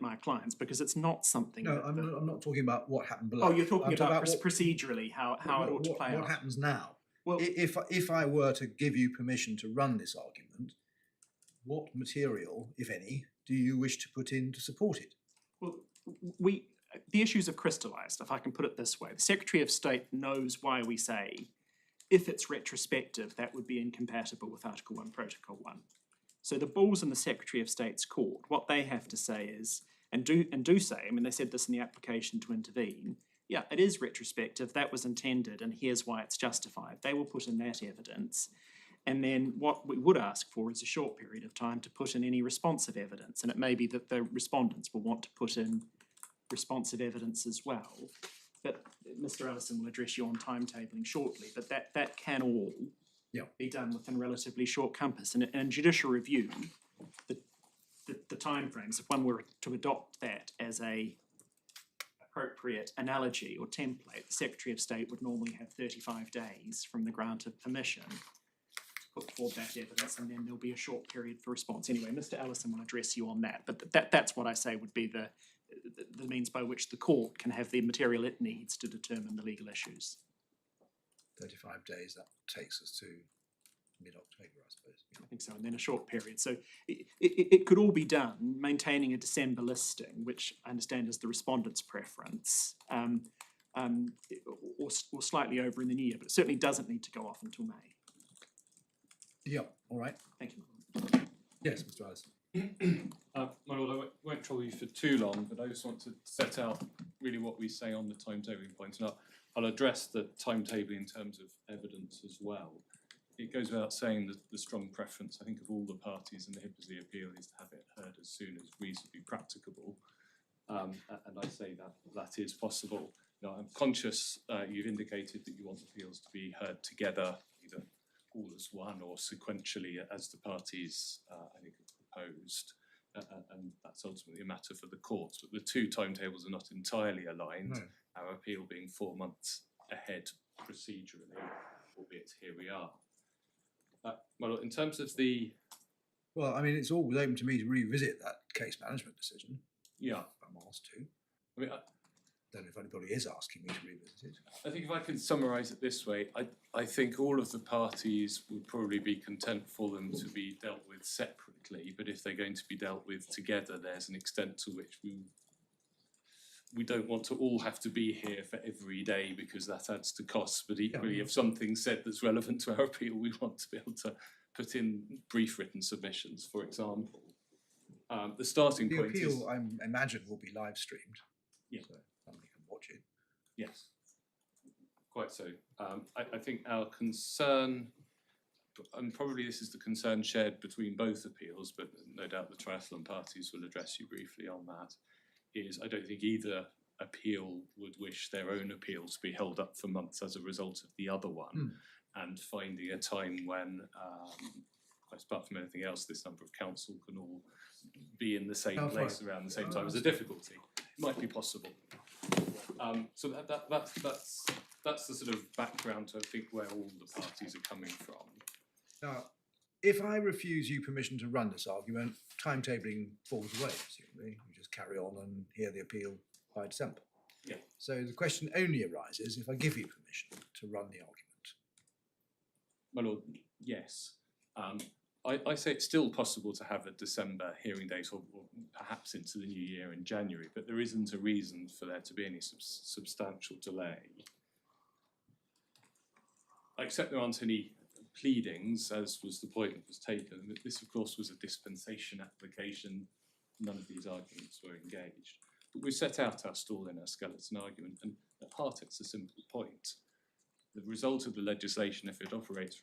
my clients, because it's not something. No, I'm not talking about what happened below. Oh, you're talking I'm about what- procedurally how it ought to play out. What happens now? Well, If I were to give you permission to run this argument, what material, if any, do you wish to put in to support it? well, the issues have crystallised, if I can put it this way. The Secretary of State knows why we say, if it's retrospective, that would be incompatible with Article 1, Protocol 1. So the ball's in the Secretary of State's court. What they have to say is, and do say, I mean, they said this in the application to intervene, yeah, it is retrospective, that was intended, and here's why it's justified. They will put in that evidence. And then what we would ask for is a short period of time to put in any responsive evidence. And it may be that the respondents will want to put in responsive evidence as well. But Mr. Ellison will address you on timetabling shortly, but that can all be done within a relatively short compass. And in judicial review, the timeframes, if one were to adopt that as a appropriate analogy or template, the Secretary of State would normally have 35 days from the grant of permission to put forward that evidence, and then there'll be a short period for response. Anyway, Mr. Ellison will address you on that, but that's what I say would be the means by which the court can have the material it needs to determine the legal issues. 35 days, that takes us to mid-October, I suppose. I think so, and then a short period. So it could all be done maintaining a December listing, which I understand is the respondent's preference, or slightly over in the new year, but it certainly doesn't need to go off until May. Yeah, all right. Thank you. Yes, Mr. Ellison. My lord, I won't trouble you for too long, but I just want to set out really what we say on the timetabling point, and I'll address the timetable in terms of evidence as well. It goes without saying that the strong preference, I think, of all the parties in the Hippersley appeal is to have it heard as soon as reasonably practicable, and I say that is possible. Now, I'm conscious you've indicated that you want appeals to be heard together, either all as one or sequentially as the parties, I think, have proposed. And that's ultimately a matter for the courts. But the two timetables are not entirely aligned, No. our appeal being 4 months ahead procedurally, albeit here we are. Well, in terms of the... Well, I mean, it's always open to me to revisit that case management decision. Yeah. If I'm asked to. I mean, Don't know if anybody is asking me to revisit it. I think if I can summarise it this way, I think all of the parties would probably be content for them to be dealt with separately, but if they're going to be dealt with together, there's an extent to which we don't want to all have to be here for every day because that adds to costs, but equally if something's said that's relevant to our appeal, we want to be able to put in brief written submissions, for example. The starting The point is... appeal, I imagine, will be live streamed. Yeah. So somebody can watch it. Yes, quite so. I think our concern, and probably this is the concern shared between both appeals, but no doubt the triathlon parties will address you briefly on that, is I don't think either appeal would wish their own appeal to be held up for months as a result of the other one, and finding a time when, quite apart from anything else, this number of counsel can all be in the same place around the same time is a difficulty. It might be possible. So that's that's the sort of background to I think where all the parties are coming from. Now, if I refuse you permission to run this argument, timetabling falls away, presumably. You just carry on and hear the appeal by December. Yeah. So the question only arises if I give you permission to run the argument. My lord, yes. I say it's still possible to have a December hearing date or perhaps into the new year in January, but there isn't a reason for there to be any substantial delay. Except there aren't any pleadings, as was the point that was taken. This, of course, was a dispensation application. None of these arguments were engaged. But we set out our stall in our skeleton argument, and at heart it's a simple point. The result of the legislation, if it operates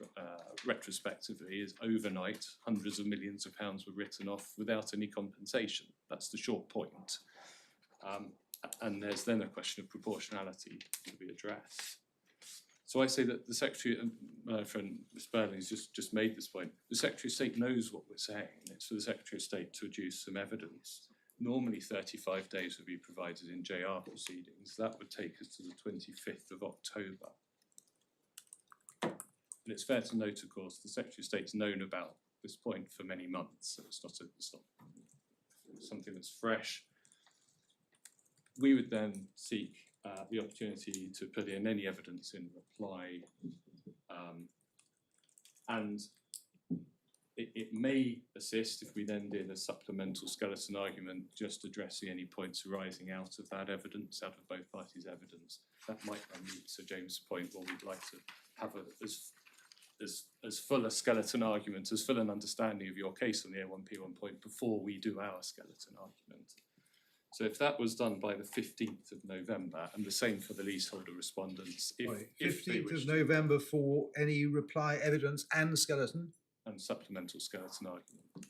retrospectively, is overnight hundreds of millions of pounds were written off without any compensation. That's the short point. And there's then a question of proportionality to be addressed. So I say that the Secretary, and my friend Ms. Burley has just made this point, the Secretary of State knows what we're saying. It's for the Secretary of State to adduce some evidence. Normally 35 days would be provided in JR proceedings. That would take us to the 25th of October. And it's fair to note, of course, the Secretary of State's known about this point for many months, so it's not something that's fresh. We would then seek the opportunity to put in any evidence in reply, and it may assist if we then did a supplemental skeleton argument just addressing any points arising out of that evidence, out of both parties' evidence. That might meet Sir James' point where we'd like to have as full a skeleton argument, as full an understanding of your case on the A1P1 point before we do our skeleton argument. So if that was done by the 15th of November, and the same for the leaseholder respondents, if they 15th wish of to, November for any reply evidence and skeleton. and supplemental skeleton argument.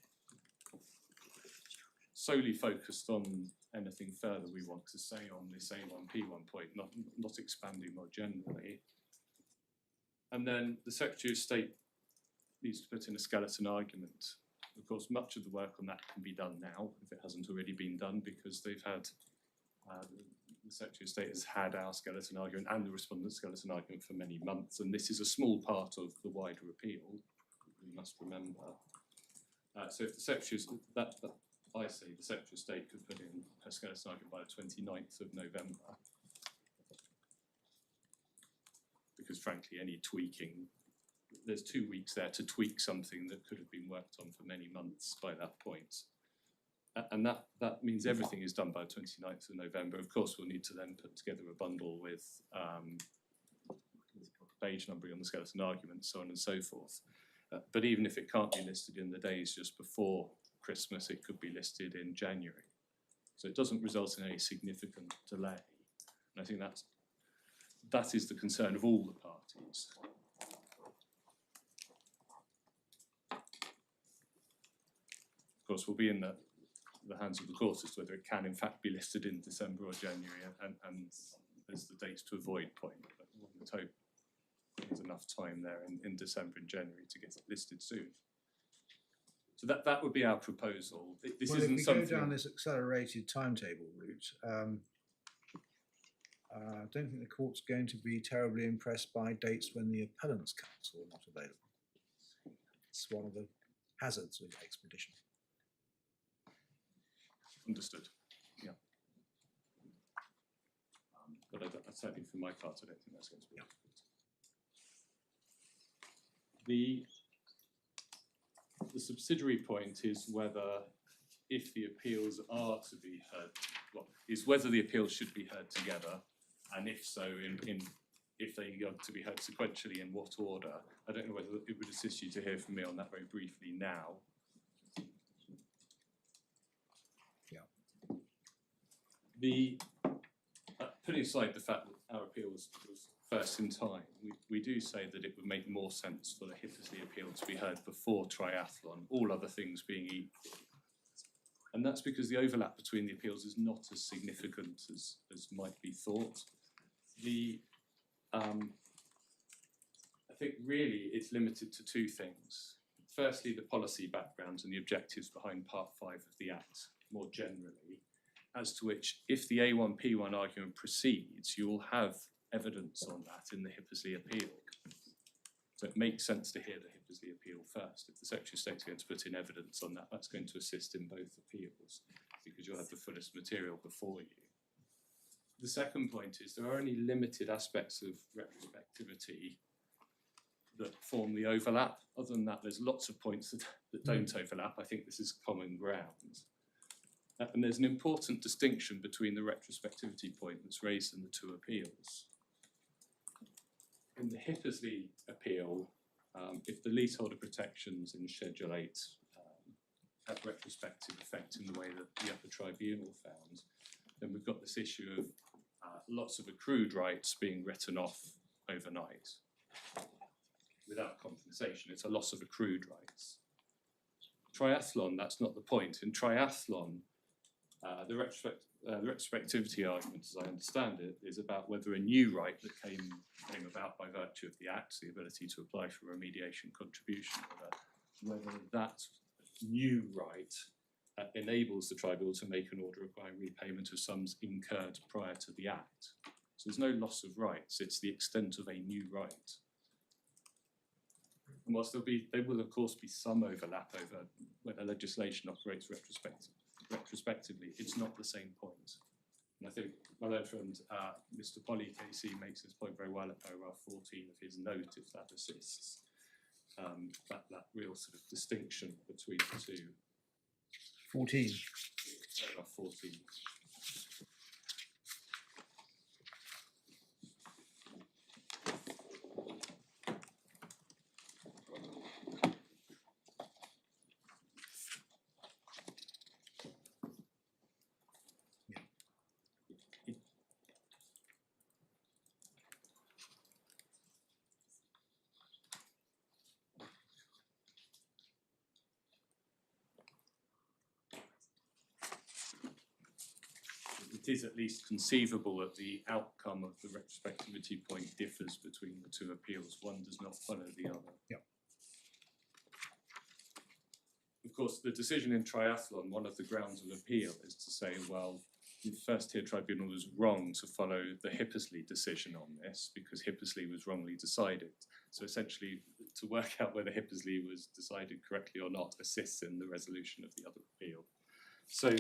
Solely focused on anything further we want to say on this A1P1 point, not expanding more generally. And then the Secretary of State needs to put in a skeleton argument. Of course, much of the work on that can be done now, if it hasn't already been done, because they've had, the Secretary of State has had our skeleton argument and the respondent skeleton argument for many months, and this is a small part of the wider appeal, we must remember. So if the Secretary of, I say the Secretary of State could put in her skeleton argument by the 29th of November. Because frankly, any tweaking, there's 2 weeks there to tweak something that could have been worked on for many months by that point. And that means everything is done by the 29th of November. Of course, we'll need to then put together a bundle with page numbering on the skeleton argument, so on and so forth. But even if it can't be listed in the days just before Christmas, it could be listed in January. So it doesn't result in any significant delay. And I think that is the concern of all the parties. Of course, we'll be in the hands of the court as to whether it can in fact be listed in December or January, and there's the dates to avoid point. But one would hope there's enough time there in December and January to get it listed soon. So that would be our proposal. This Well, isn't if we something. go down this accelerated timetable route, I don't think the court's going to be terribly impressed by dates when the appellant's counsel are not available. It's one of the hazards of expedition. Understood. Yeah. But I certainly, for my part, I don't think that's going to be difficult. The subsidiary point is whether, if the appeals are to be heard, is whether the appeals should be heard together, and if so, if they are to be heard sequentially, in what order. I don't know whether it would assist you to hear from me on that very briefly now. Putting aside the fact that our appeal was first in time, we do say that it would make more sense for the Hippersley appeal to be heard before triathlon, all other things being equal. And that's because the overlap between the appeals is not as significant as might be thought. I think really it's limited to two things. Firstly, the policy background and the objectives behind Part 5 of the Act more generally, as to which, if the A1P1 argument proceeds, you will have evidence on that in the Hippersley appeal. So it makes sense to hear the Hippersley appeal first. If the Secretary of State's going to put in evidence on that, that's going to assist in both appeals because you'll have the fullest material before you. The second point is there are only limited aspects of retrospectivity that form the overlap. Other than that, there's lots of points that don't overlap. I think this is common ground. And there's an important distinction between the retrospectivity point that's raised in the two appeals. In the Hippersley appeal, if the leaseholder protections in Schedule 8 have retrospective effect in the way that the Upper Tribunal found, then we've got this issue of lots of accrued rights being written off overnight without compensation. It's a loss of accrued rights. Triathlon, that's not the point. In triathlon, the retrospectivity argument, as I understand it, is about whether a new right that came about by virtue of the Act, the ability to apply for remediation contribution, whether that new right enables the tribunal to make an order requiring repayment of sums incurred prior to the Act. So there's no loss of rights, it's the extent of a new right. And whilst there will of course be some overlap over whether legislation operates retrospectively, it's not the same point. And I think my learned friend, Mr. Polly KC, makes this point very well at paragraph 14 of his note, if that assists. That real sort of distinction between the two. 14. Paragraph 14. It is at least conceivable that the outcome of the retrospectivity point differs between the two appeals. One does not follow the other. Yep. Of course, the decision in triathlon, one of the grounds of appeal is to say, well, the First Tier Tribunal was wrong to follow the Hippersley decision on this because Hippersley was wrongly decided. So essentially, to work out whether Hippersley was decided correctly or not assists in the resolution of the other appeal. So,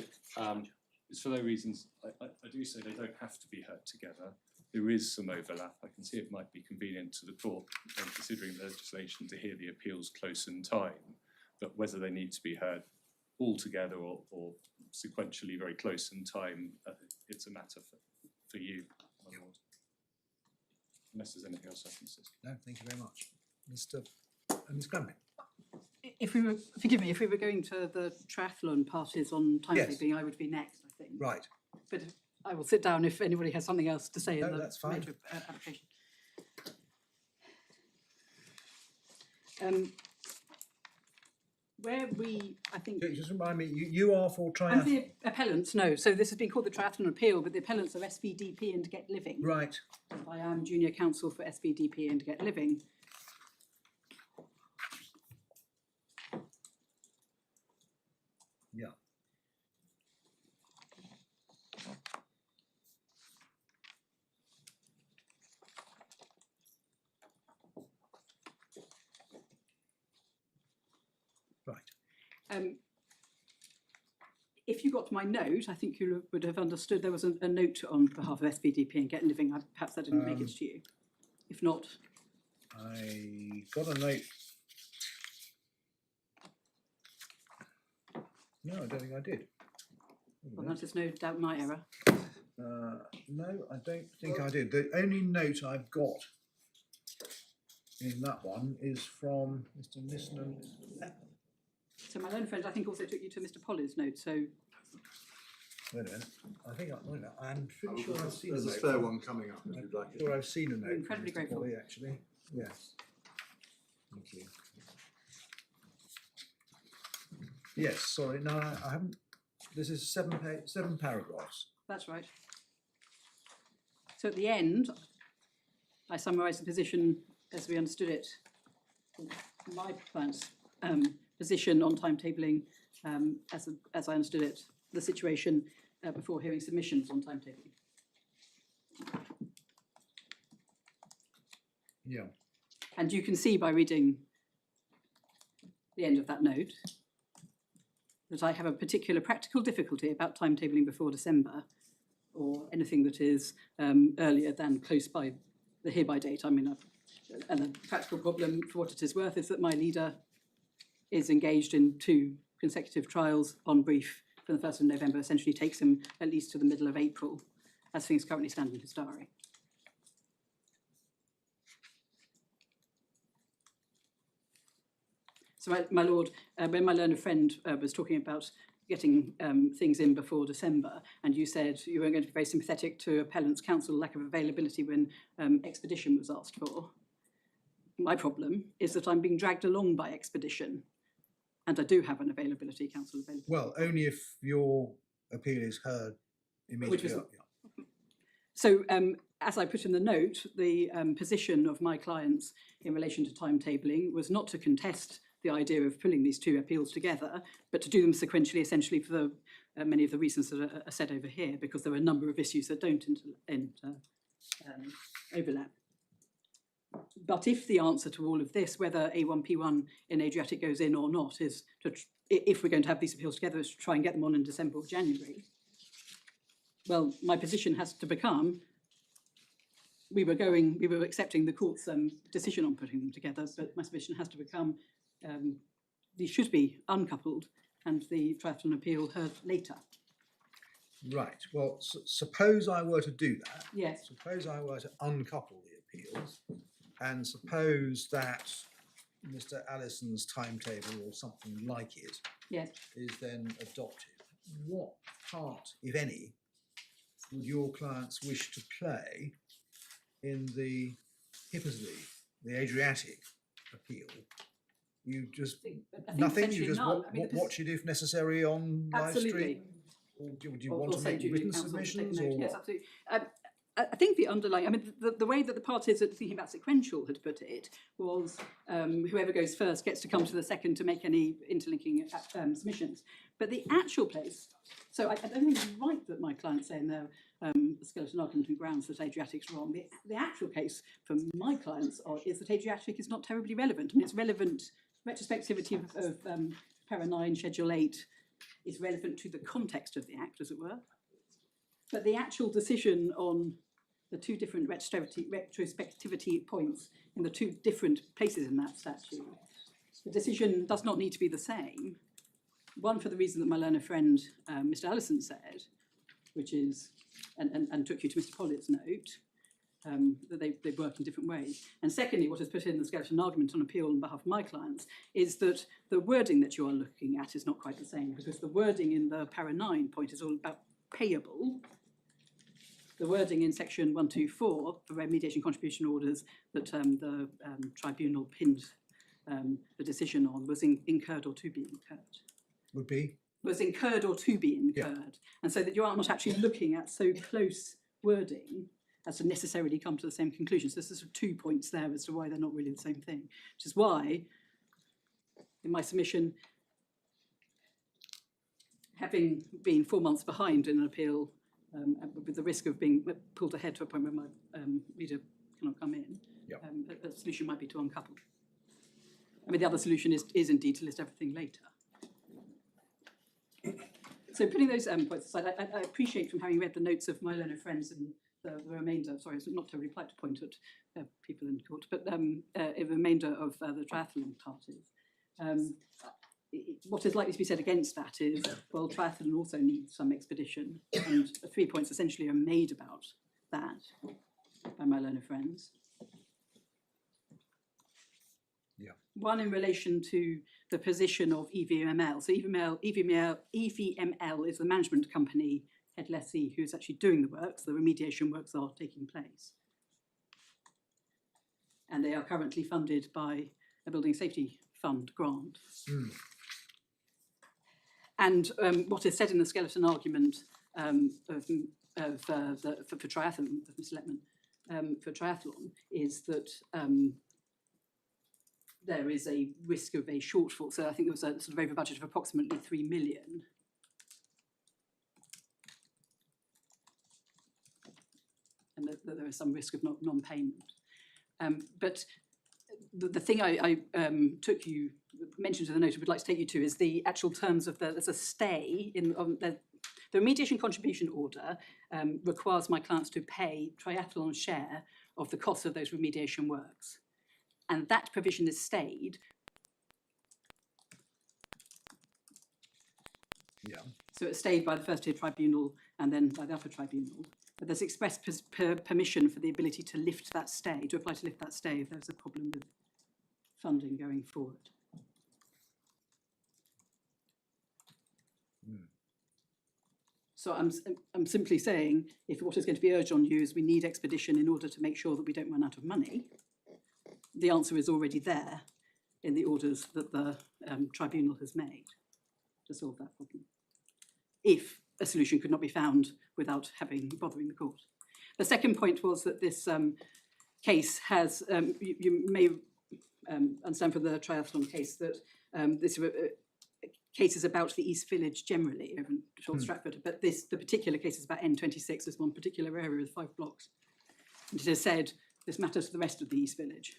it's for those reasons, I do say they don't have to be heard together. There is some overlap. I can see it might be convenient to the court when considering the legislation to hear the appeals close in time, but whether they need to be heard all together or sequentially very close in time, it's a matter for you, my lord. Unless there's anything else I can say. No, thank you very much. Ms. Cranley. If we were, forgive me, if we were going to the triathlon parties on timetabling, I would be next, I think. Right. But I will sit down if anybody has something else to say No, in the that's fine. later application. Where we, I think, Just remind me, you are for and triathlon. the appellants, no, so this has been called the triathlon appeal, but the appellants are SBDP and Get Living. Right. I am junior counsel for SBDP and Get Living. Yeah. Right. If you got my note, I think you would have understood there was a note on behalf of SBDP and Get Living. Perhaps that didn't make it to you. If not, I got a note. No, I don't think I did. well, that is no doubt my error. No, I don't think I did. The only note I've got in that one is from Mr. Nisnan. So my learned friend, I think, also took you to Mr. Polly's note. So Wait a minute. I think I'm pretty sure I've seen There's a note. spare one coming up if you'd like I'm it. sure I've seen a note. We're incredibly from Mr. grateful. Polly, actually. Yes. Thank you. Yes, sorry, no, I haven't. This is seven paragraphs. that's right. So at the end, I summarise the position as we understood it. My client's position on timetabling, as I understood it, the situation before hearing submissions on timetabling. Yeah. And you can see by reading the end of that note that I have a particular practical difficulty about timetabling before December, or anything that is earlier than close by the hereby date. I mean, and the practical problem, for what it is worth, is that my leader is engaged in 2 consecutive trials on brief from the 1st of November, essentially takes him at least to the middle of April, as things currently stand in his diary. So, my lord, when my learned friend was talking about getting things in before December, and you said you were going to be very sympathetic to appellant's counsel lack of availability when expedition was asked for. My problem is that I'm being dragged along by expedition, and I do have an availability, counsel availability. Well, only if your appeal is heard immediately. was- So, as I put in the note, the position of my clients in relation to timetabling was not to contest the idea of pulling these 2 appeals together, but to do them sequentially, essentially for the, many of the reasons that are said over here, because there are a number of issues that don't overlap. But if the answer to all of this, whether A1P1 in Adriatic goes in or not, is to, if we're going to have these appeals together, is to try and get them on in December or January, well, my position has to become, we were accepting the court's decision on putting them together, but my position has to become, these should be uncoupled and the triathlon appeal heard later. Right. Well, suppose I were to do that. Yes. Suppose I were to uncouple the appeals, and suppose that Mr. Allison's timetable or something like it Yes. is then adopted. What part, if any, would your clients wish to play in the Hippersley, the Adriatic appeal? You just I think nothing. essentially You just none. I mean, because- watch it if necessary on live Absolutely. stream. Or do you Or want to send make you to written counsel to take a submissions note. or Yes, what? absolutely. I think the underlying, I mean, the way that the parties that are thinking about sequential had put it was whoever goes first gets to come to the second to make any interlinking submissions. But the actual place, so I don't think it's right that my client's saying their skeleton argument and grounds that Adriatic's wrong. The actual case for my clients is that Adriatic is not terribly relevant. I mean, it's relevant, retrospectivity of Para 9, Schedule 8 is relevant to the context of the Act, as it were. But the actual decision on the 2 different retrospectivity points in the 2 different places in that statute, the decision does not need to be the same. One, for the reason that my learner friend, Mr. Allison, said, which is, and took you to Mr. Pollitt's note, that they work in different ways. And secondly, what is put in the skeleton argument on appeal on behalf of my clients is that the wording that you are looking at is not quite the same, because the wording in the Para 9 point is all about payable. The wording in section 124 for remediation contribution orders that the tribunal pinned the decision on was incurred or to be incurred. Would be? Was incurred or to be incurred. And so that you are not actually looking at so close wording as to necessarily come to the same conclusion. So there's sort of 2 points there as to why they're not really the same thing, which is why, in my submission, having been 4 months behind in an appeal, with the risk of being pulled ahead to a point where my reader cannot come in, Yep. a solution might be to uncouple. I mean, the other solution is indeed to list everything later. So putting those points aside, I appreciate from having read the notes of my learned friends and the remainder, sorry, it's not terribly polite to point at people in court, but a remainder of the triathlon parties. What is likely to be said against that is, well, triathlon also needs some expedition, and 3 points essentially are made about that by my learned friends. Yeah. One in relation to the position of EVML. So EVML is the management company, head lessee, who's actually doing the works. The remediation works are taking place. And they are currently funded by a Building Safety Fund grant. Mm. And what is said in the skeleton argument for triathlon, of Mr. Letman, for triathlon, is that there is a risk of a shortfall. So I think there was a sort of over budget of approximately 3 million. And that there is some risk of non-payment. But the thing I mentioned in the note I would like to take you to is the actual terms of there's a stay in the remediation contribution order requires my clients to pay Triathlon's share of the cost of those remediation works. And that provision is stayed. Yeah. So it's stayed by the First Tier Tribunal and then by the Upper Tribunal. But there's express permission for the ability to lift that stay, to apply to lift that stay if there's a problem with funding going forward. So I'm simply saying, if what is going to be urged on you is we need expedition in order to make sure that we don't run out of money, the answer is already there in the orders that the tribunal has made to solve that problem, if a solution could not be found without bothering the court. The second point was that this case has, you may understand from the triathlon case that this case is about the East Village generally over in Short Stratford, but the particular case is about N26, this one particular area with 5 blocks. And it has said this matters to the rest of the East Village.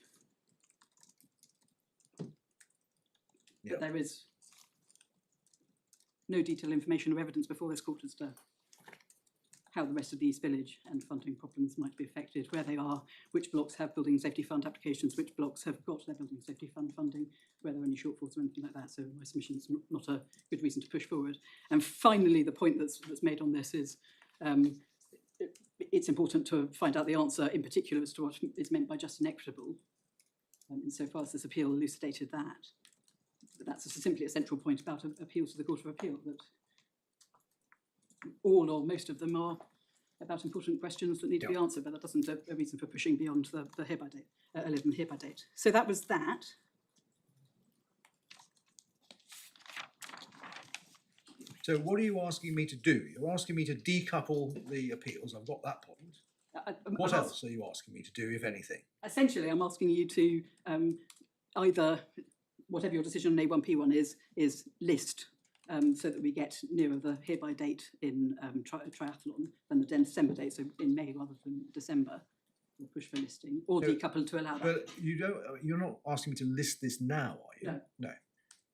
But there is no detailed information or evidence before this court as to how the rest of the East Village and funding problems might be affected, where they are, which blocks have building safety fund applications, which blocks have got their building safety fund funding, where there are any shortfalls or anything like that. So my submission is not a good reason to push forward. And finally, the point that's made on this is it's important to find out the answer in particular as to what is meant by just and equitable. Insofar as this appeal elucidated that. But that's simply a central point about appeals to the Court of Appeal, that all or most of them are about important questions that need to be answered, but that doesn't a reason for pushing beyond the hereby date, earlier than hereby date. So that was that. So what are you asking me to do? You're asking me to decouple the appeals. I've got that point. What else are you asking me to do, if anything? Essentially, I'm asking you to either, whatever your decision on A1P1 is list so that we get nearer the hereby date in triathlon than the December date, so in May rather than December. We'll push for listing, or decouple to allow that. But you're not asking me to list this now, are you? No. No.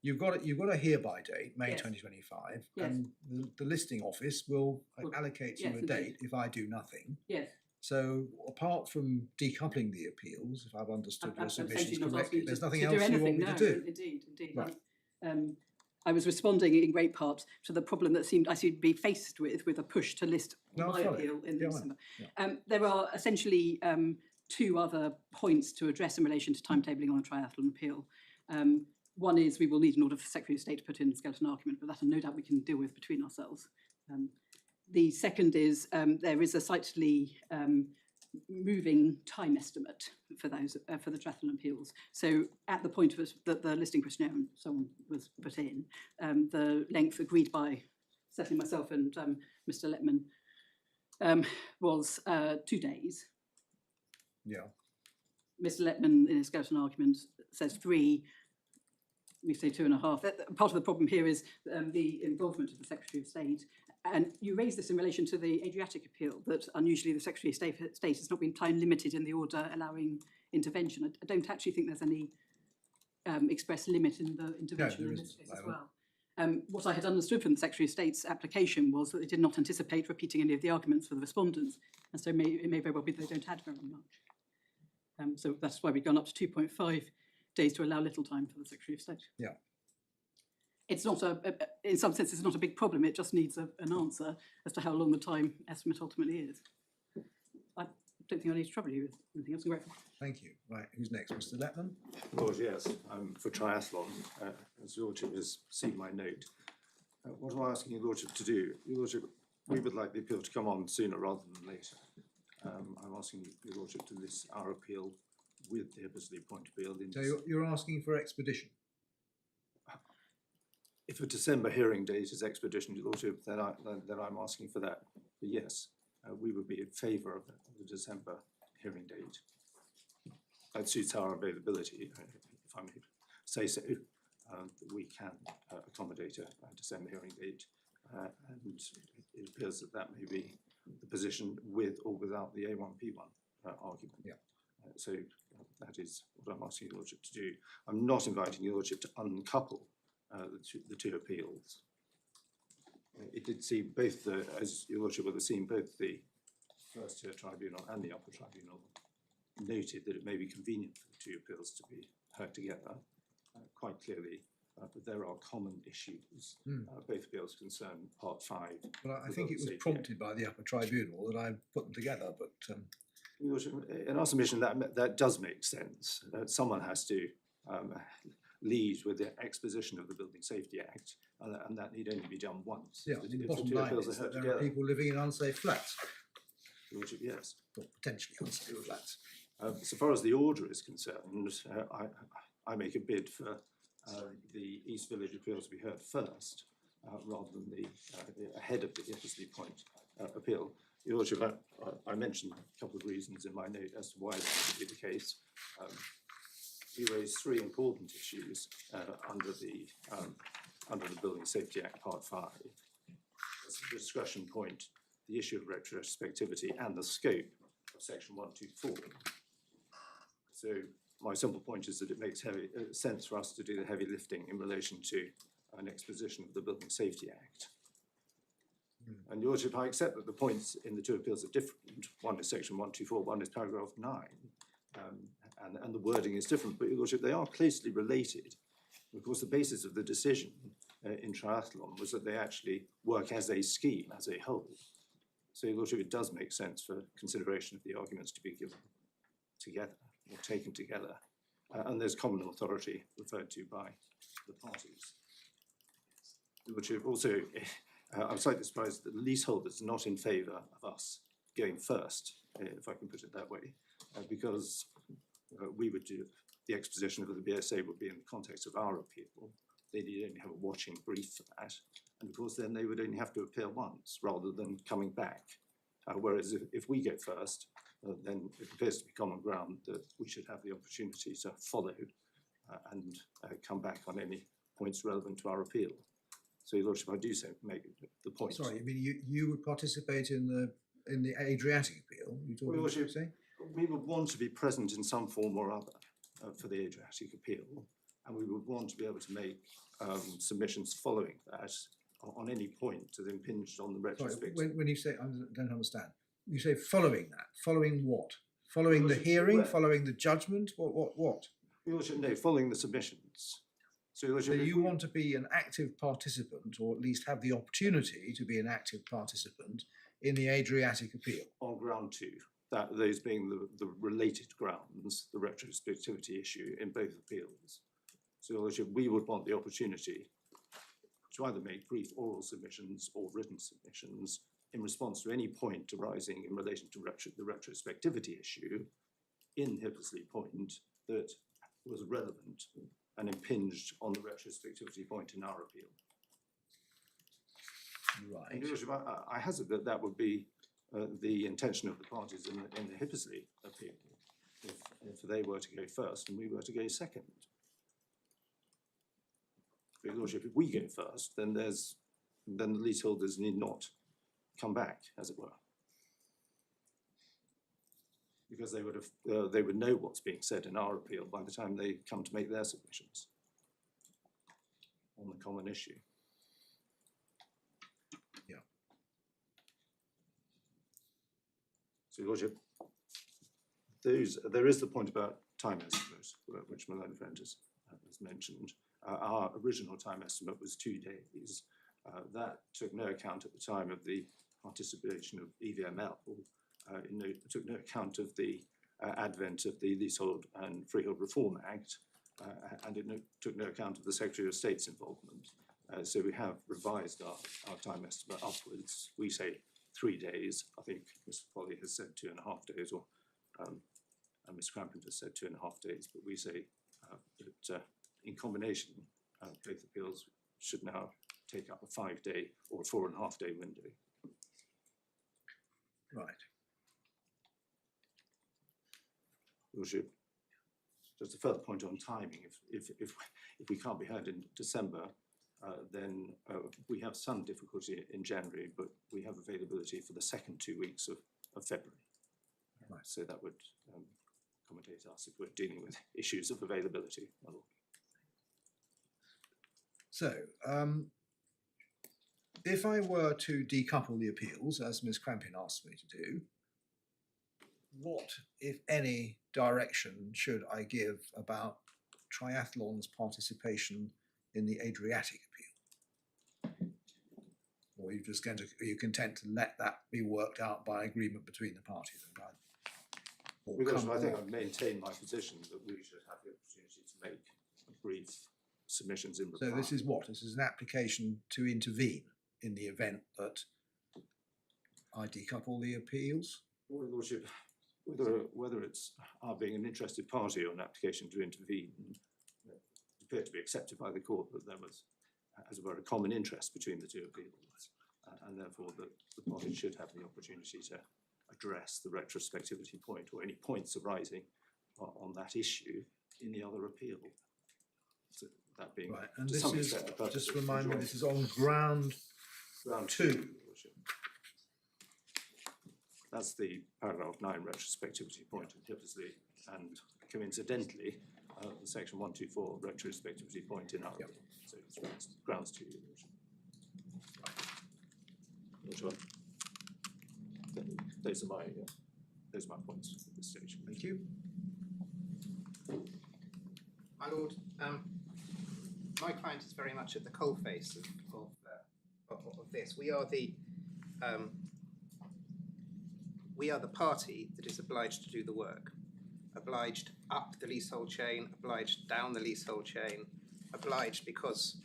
You've got a hereby date, May Yes. 2025, Yes. and the listing office will allocate you yes, a date indeed. if I do nothing. Yes. So apart from decoupling the appeals, if I've understood your submissions essentially not correctly, asking you there's to nothing do else you anything. want me No, to do. Indeed. Right. I was responding in great part to the problem that I seemed to be faced with a push to list No, my I follow you. appeal in Yeah, December. yeah. There are essentially 2 other points to address in relation to timetabling on a triathlon appeal. One is we will need an order for the Secretary of State to put in a skeleton argument, but that no doubt we can deal with between ourselves. The second is there is a slightly moving time estimate for those for the triathlon appeals. So at the point that the listing questionnaire and so on was put in, the length agreed by certainly myself and Mr. Letman was 2 days. Yeah. Mr. Letman, in his skeleton argument, says 3. We say 2.5. Part of the problem here is the involvement of the Secretary of State. And you raise this in relation to the Adriatic appeal, that unusually the Secretary of State has not been time limited in the order allowing intervention. I don't actually think there's any express limit in the intervention in this case as well. What I had understood from the Secretary of State's application was that they did not anticipate repeating any of the arguments for the respondents, and so it may very well be that they don't add very much. So that's why we've gone up to 2.5 days to allow little time for the Secretary of State. Yeah. It's not in some sense, it's not a big problem. It just needs an answer as to how long the time estimate ultimately is. I don't think I need to trouble you with anything else. I'm grateful. Thank you. Right, who's next? Mr. Letman? Lord, yes, for triathlon, as Your Lordship has seen my note. What am I asking Your Lordship to do? Your Lordship, we would like the appeal to come on sooner rather than later. I'm asking Your Lordship to list our appeal with the Hippersley point appeal. So you're asking for expedition? If a December hearing date is expedition, Your Lordship, then I'm asking for that. But yes, we would be in favour of the December hearing date. That suits our availability, if I may say so. We can accommodate a December hearing date, and it appears that may be the position with or without the A1P1 argument. Yeah. So that is what I'm asking your lordship to do. I'm not inviting your lordship to uncouple the two appeals. It did seem both, as your lordship will have seen, both the First Tier Tribunal and the Upper Tribunal noted that it may be convenient for the two appeals to be heard together. Quite clearly, there are common issues. Both appeals concern Part 5. But I the think it Building was Safety Act. prompted by the Upper Tribunal that I put them together, but Your lordship, in our submission, that does make sense. Someone has to lead with the exposition of the Building Safety Act, and that need only be done once. yeah, If the the bottom two line appeals is are heard that there are together, people living in unsafe flats, Your lordship, yes. or potentially unsafe flats. So far as the order is concerned, I make a bid for the East Village appeal to be heard first, rather than the ahead of the Hippersley Point appeal. Your lordship, I mentioned a couple of reasons in my note as to why that would be the case. You raised three important issues under the Building Safety Act Part 5. As a discussion point, the issue of retrospectivity and the scope of Section 124. So my simple point is that it makes sense for us to do the heavy lifting in relation to an exposition of the Building Safety Act. And your lordship, I accept that the points in the two appeals are different. One is Section 124, one is paragraph 9, and the wording is different, but your lordship, they are closely related. Of course, the basis of the decision in triathlon was that they actually work as a scheme, as a whole. So your lordship, it does make sense for consideration of the arguments to be given together, or taken together. And there's common authority referred to by the parties. Your lordship, also, I'm slightly surprised that the leaseholders are not in favour of us going first, if I can put it that way, because we would do the exposition of the BSA would be in the context of our appeal. They'd only have a watching brief for that, and of course then they would only have to appeal once rather than coming back. Whereas if we go first, then it appears to be common ground that we should have the opportunity to follow and come back on any points relevant to our appeal. So, Your Lordship, I do make the point. Sorry, I mean you would participate in the Adriatic appeal? You talking Well, about Your what you're saying? We would want to be present in some form or other for the Adriatic appeal, and we would want to be able to make submissions following that on any point that impinged on the Sorry, retrospective. when you say, I don't understand. You say following that. Following what? Following the Well, hearing? well- Following the judgment? What? Your Lordship, no, following the submissions. So, Your So Lordship, if you we- want to be an active participant, or at least have the opportunity to be an active participant in the Adriatic appeal? on ground 2, that those being the related grounds, the retrospectivity issue in both appeals. So, Your Lordship, we would want the opportunity to either make brief oral submissions or written submissions in response to any point arising in relation to the retrospectivity issue in Hippersley Point that was relevant and impinged on the retrospectivity point in our appeal. And Right. Your Lordship, I hazard that that would be the intention of the parties in the Hippersley appeal, if they were to go first and we were to go second. Your Lordship, if we go first, then the leaseholders need not come back, as it were, because they would know what's being said in our appeal by the time they come to make their submissions on the common issue. Yeah. So, Your Lordship, there is the point about time estimate, which my learned friend has mentioned. Our original time estimate was 2 days. That took no account at the time of the participation of EVML. Took no account of the advent of the Leasehold and Freehold Reform Act, and it took no account of the Secretary of State's involvement. So we have revised our time estimate upwards. We say 3 days. I think Mr. Polly has said 2.5 days, or and Ms. Crampton has said 2.5 days, but we say that in combination, both appeals should now take up a 5-day or 4.5-day window. Right. Lordship, just a further point on timing. If we can't be heard in December, then we have some difficulty in January, but we have availability for the second 2 weeks of February. Right. So that would accommodate complicate us if we're dealing with issues of availability. my lord. So, if I were to decouple the appeals, as Ms Crampin asked me to do, what, if any, direction should I give about triathlon's participation in the Adriatic appeal? Or are you just going to, are you content to let that be worked out by agreement between the parties? Or Because come I think or- I maintain my position that we should have the opportunity to make brief submissions in reply. So this is what? This is an application to intervene in the event that I decouple the appeals? Your Lordship, whether it's our being an interested party or an application to intervene, it appeared to be accepted by the court that there was, as it were, a common interest between the two appeals, and therefore that the party should have the opportunity to address the retrospectivity point or any points arising on that issue in the other appeal. So that being, Right, and to this some is, extent, the purpose just of remind me, joint- this is on ground round two. Your Lordship. That's the paragraph 9 retrospectivity point in Hippersley, and coincidentally, the section 124 retrospectivity point in our Yep. appeal. So it's grounds 2, Your Lordship. Not sure. Those are my points at this stage. Thank you. My lord, my client is very much at the coalface of this. We are the party that is obliged to do the work, obliged up the leasehold chain, obliged down the leasehold chain, obliged because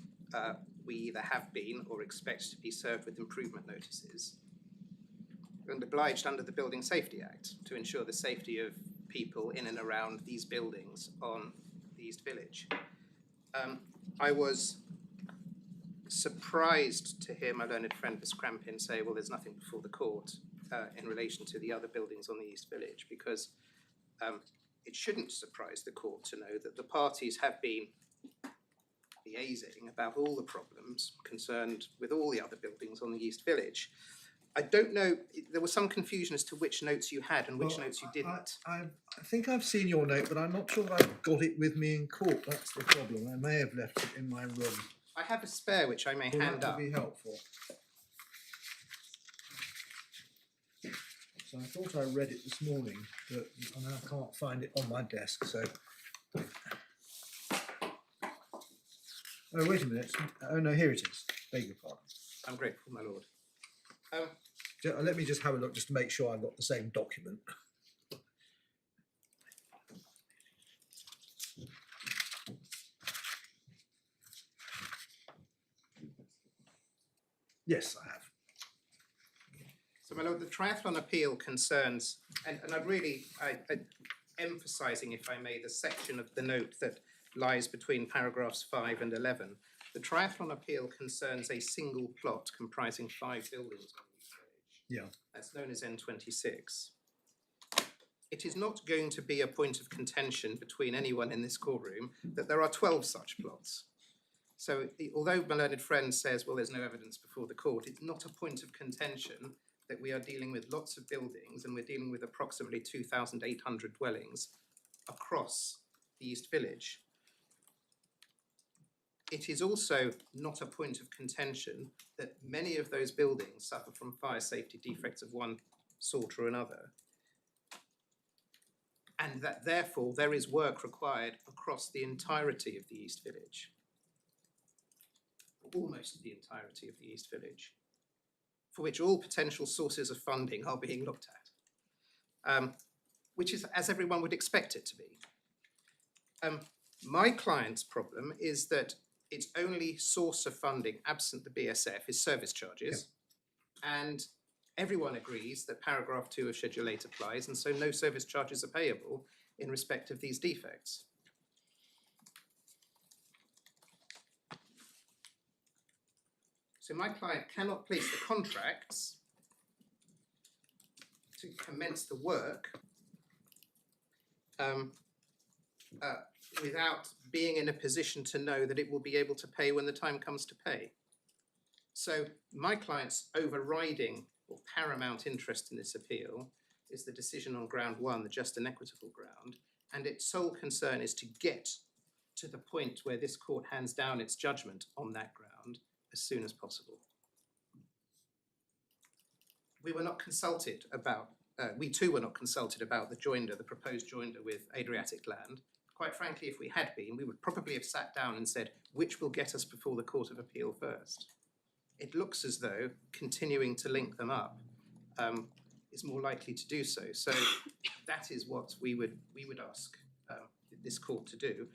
we either have been or expect to be served with improvement notices, and obliged under the Building Safety Act to ensure the safety of people in and around these buildings on the East Village. I was surprised to hear my learned friend Miss Crampin say, well, there's nothing before the court in relation to the other buildings on the East Village, because it shouldn't surprise the court to know that the parties have been liaising about all the problems concerned with all the other buildings on the East Village. I don't know, there was some confusion as to which notes you had and which Well, notes you didn't. I think I've seen your note, but I'm not sure that I've got it with me in court. That's the problem. I may have left it in my room. I have a spare which I may Well, hand that up. would be helpful. So I thought I read it this morning, but I now can't find it on my desk, so. Oh, wait a minute. Oh, no, here it is. Beg your pardon. I'm grateful, my lord. Let me just have a look just to make sure I've got the same document. Yes, I have. So, my lord, the triathlon appeal concerns, and I emphasising, if I may, the section of the note that lies between paragraphs 5 and 11. The triathlon appeal concerns a single plot comprising 5 buildings on the village. Yeah. That's known as N26. It is not going to be a point of contention between anyone in this courtroom that there are 12 such plots. So although my learned friend says, well, there's no evidence before the court, it's not a point of contention that we are dealing with lots of buildings and we're dealing with approximately 2,800 dwellings across the East Village. It is also not a point of contention that many of those buildings suffer from fire safety defects of one sort or another, and that therefore there is work required across the entirety of the East Village. Almost the entirety of the East Village, for which all potential sources of funding are being looked at, which is as everyone would expect it to be. My client's problem is that its only source of funding, absent the BSF, is service charges, and everyone agrees that paragraph 2 of Schedule 8 applies, and so no service charges are payable in respect of these defects. So my client cannot place the contracts to commence the work without being in a position to know that it will be able to pay when the time comes to pay. So my client's overriding or paramount interest in this appeal is the decision on ground 1, the just and equitable ground, and its sole concern is to get to the point where this court hands down its judgment on that ground as soon as possible. We were not consulted about, we too were not consulted about the joinder, the proposed joinder with Adriatic Land. Quite frankly, if we had been, we would probably have sat down and said, which will get us before the Court of Appeal first? It looks as though continuing to link them up is more likely to do so. So that is what we would ask this court to do.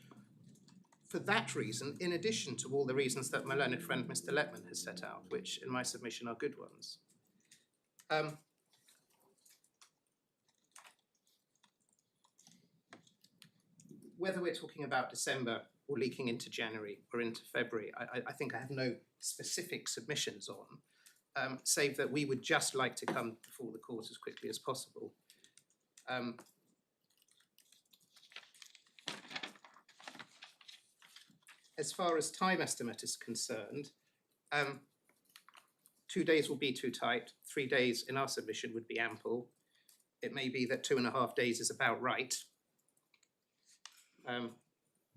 For that reason, in addition to all the reasons that my learned friend Mr. Letman has set out, which in my submission are good ones. Whether we're talking about December or leaking into January or into February, I think I have no specific submissions on, save that we would just like to come before the court as quickly as possible. As far as time estimate is concerned, 2 days will be too tight. 3 days in our submission would be ample. It may be that 2.5 days is about right.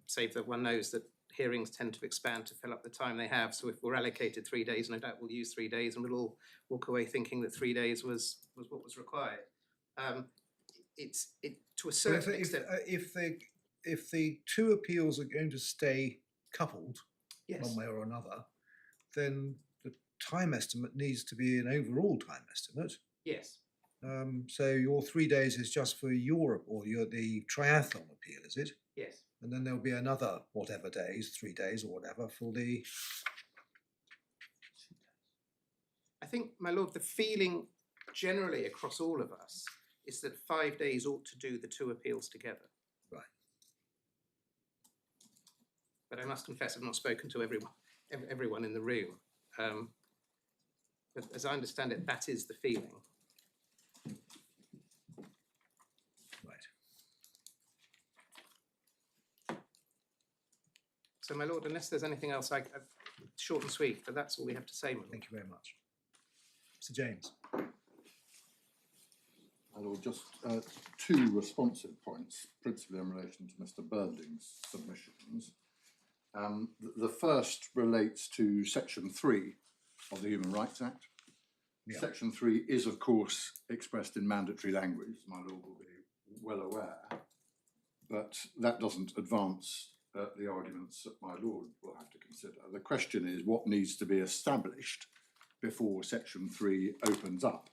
Save that one knows that hearings tend to expand to fill up the time they have. So if we're allocated 3 days, no doubt we'll use 3 days, and we'll all walk away thinking that 3 days was what was required. To a certain extent. If the two appeals are going to stay coupled, Yes. one way or another, then the time estimate needs to be an overall time estimate. Yes. So your 3 days is just for Europe, or the triathlon appeal, is it? Yes. And then there'll be another whatever days, 3 days or whatever for the. I think, my lord, the feeling generally across all of us is that 5 days ought to do the two appeals together. Right. But I must confess I've not spoken to everyone in the room. But as I understand it, that is the feeling. Right. So, my lord, unless there's anything else, short and sweet, but that's all we have to say, my lord. Thank you very much. Mr. James. My lord, just two responsive points, principally in relation to Mr. Birding's submissions. The first relates to Section 3 of the Human Rights Act. Yeah. Section 3 is, of course, expressed in mandatory language, as my lord will be well aware, but that doesn't advance the arguments that my lord will have to consider. The question is what needs to be established before Section 3 opens up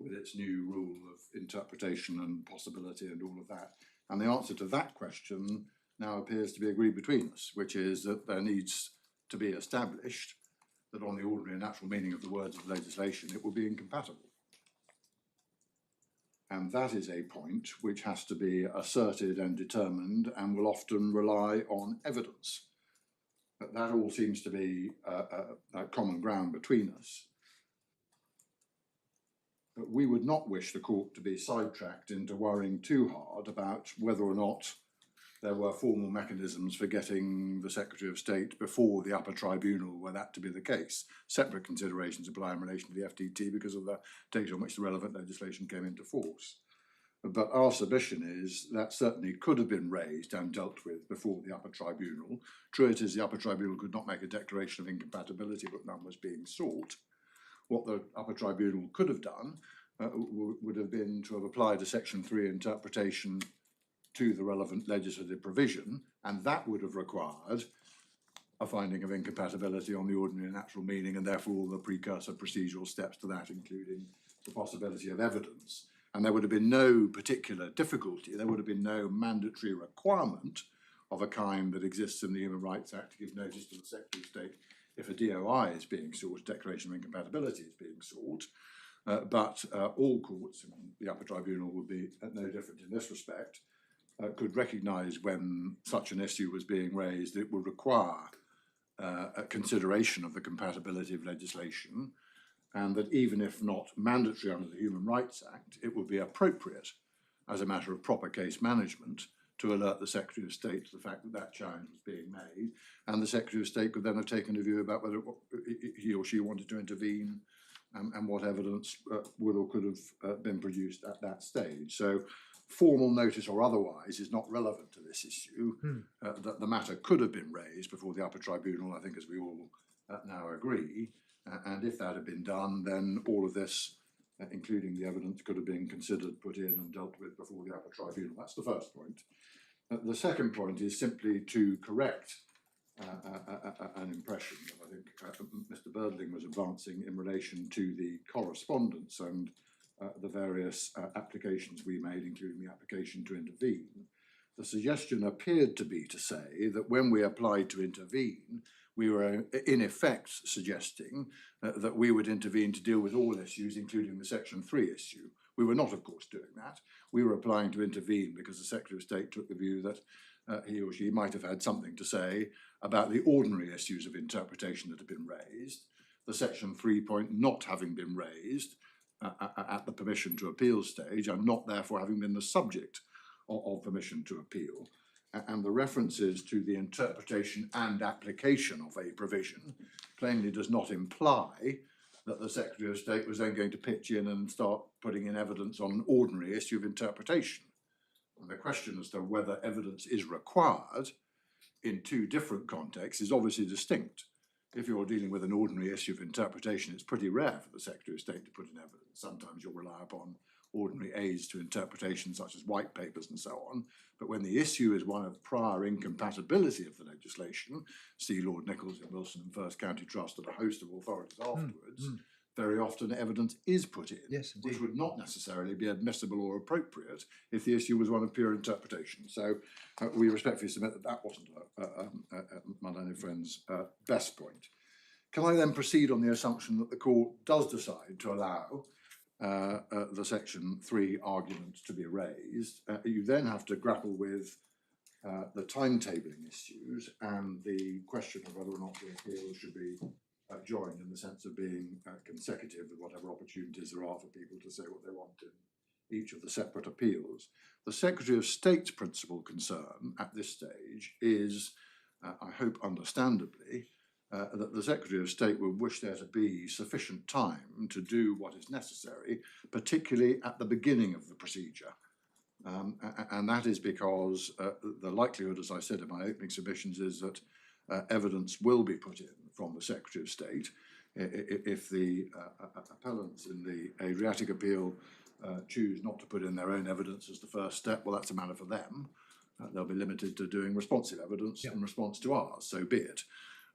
with its new rule of interpretation and possibility and all of that. And the answer to that question now appears to be agreed between us, which is that there needs to be established that on the ordinary and natural meaning of the words of legislation, it will be incompatible. And that is a point which has to be asserted and determined and will often rely on evidence. But that all seems to be a common ground between us. But we would not wish the court to be sidetracked into worrying too hard about whether or not there were formal mechanisms for getting the Secretary of State before the Upper Tribunal were that to be the case. Separate considerations apply in relation to the FTT because of the date on which the relevant legislation came into force. But our submission is that certainly could have been raised and dealt with before the Upper Tribunal. True it is the Upper Tribunal could not make a declaration of incompatibility, but none was being sought. What the Upper Tribunal could have done would have been to have applied a Section 3 interpretation to the relevant legislative provision, and that would have required a finding of incompatibility on the ordinary and natural meaning, and therefore all the precursor procedural steps to that, including the possibility of evidence. And there would have been no particular difficulty, there would have been no mandatory requirement of a kind that exists in the Human Rights Act to give notice to the Secretary of State if a DOI is being sought, declaration of incompatibility is being sought. But all courts, and the Upper Tribunal would be no different in this respect, could recognise when such an issue was being raised, it would require a consideration of the compatibility of legislation, and that even if not mandatory under the Human Rights Act, it would be appropriate as a matter of proper case management to alert the Secretary of State to the fact that that challenge was being made, and the Secretary of State could then have taken a view about whether he or she wanted to intervene and what evidence would or could have been produced at that stage. So formal notice or otherwise is not relevant to this issue, that the matter could have been raised before the Upper Tribunal, I think, as we all now agree, and if that had been done, then all of this, including the evidence, could have been considered, put in and dealt with before the Upper Tribunal. That's the first point. The second point is simply to correct an impression that I think Mr. Birdling was advancing in relation to the correspondence and the various applications we made, including the application to intervene. The suggestion appeared to be to say that when we applied to intervene, we were in effect suggesting that we would intervene to deal with all issues, including the Section 3 issue. We were not, of course, doing that. We were applying to intervene because the Secretary of State took the view that he or she might have had something to say about the ordinary issues of interpretation that had been raised, the Section 3 point not having been raised at the permission to appeal stage and not therefore having been the subject of permission to appeal. And the references to the interpretation and application of a provision plainly does not imply that the Secretary of State was then going to pitch in and start putting in evidence on an ordinary issue of interpretation. And the question as to whether evidence is required in two different contexts is obviously distinct. If you're dealing with an ordinary issue of interpretation, it's pretty rare for the Secretary of State to put in evidence. Sometimes you'll rely upon ordinary aids to interpretation, such as white papers and so on. But when the issue is one of prior incompatibility of the legislation, see Lord Nichols and Wilson and First County Trust and a host of authorities afterwards, very often evidence is put in, Yes, indeed. which would not necessarily be admissible or appropriate if the issue was one of pure interpretation. So we respectfully submit that that wasn't my learned friend's best point. Can I then proceed on the assumption that the court does decide to allow the Section 3 argument to be raised? You then have to grapple with the timetabling issues and the question of whether or not the appeal should be joined in the sense of being consecutive with whatever opportunities there are for people to say what they want in each of the separate appeals. The Secretary of State's principal concern at this stage is, I hope understandably, that the Secretary of State would wish there to be sufficient time to do what is necessary, particularly at the beginning of the procedure. And that is because the likelihood, as I said in my opening submissions, is that evidence will be put in from the Secretary of State. If the appellants in the Adriatic appeal choose not to put in their own evidence as the first step, well, that's a matter for them. They'll be limited to doing responsive evidence in response to ours, so be it.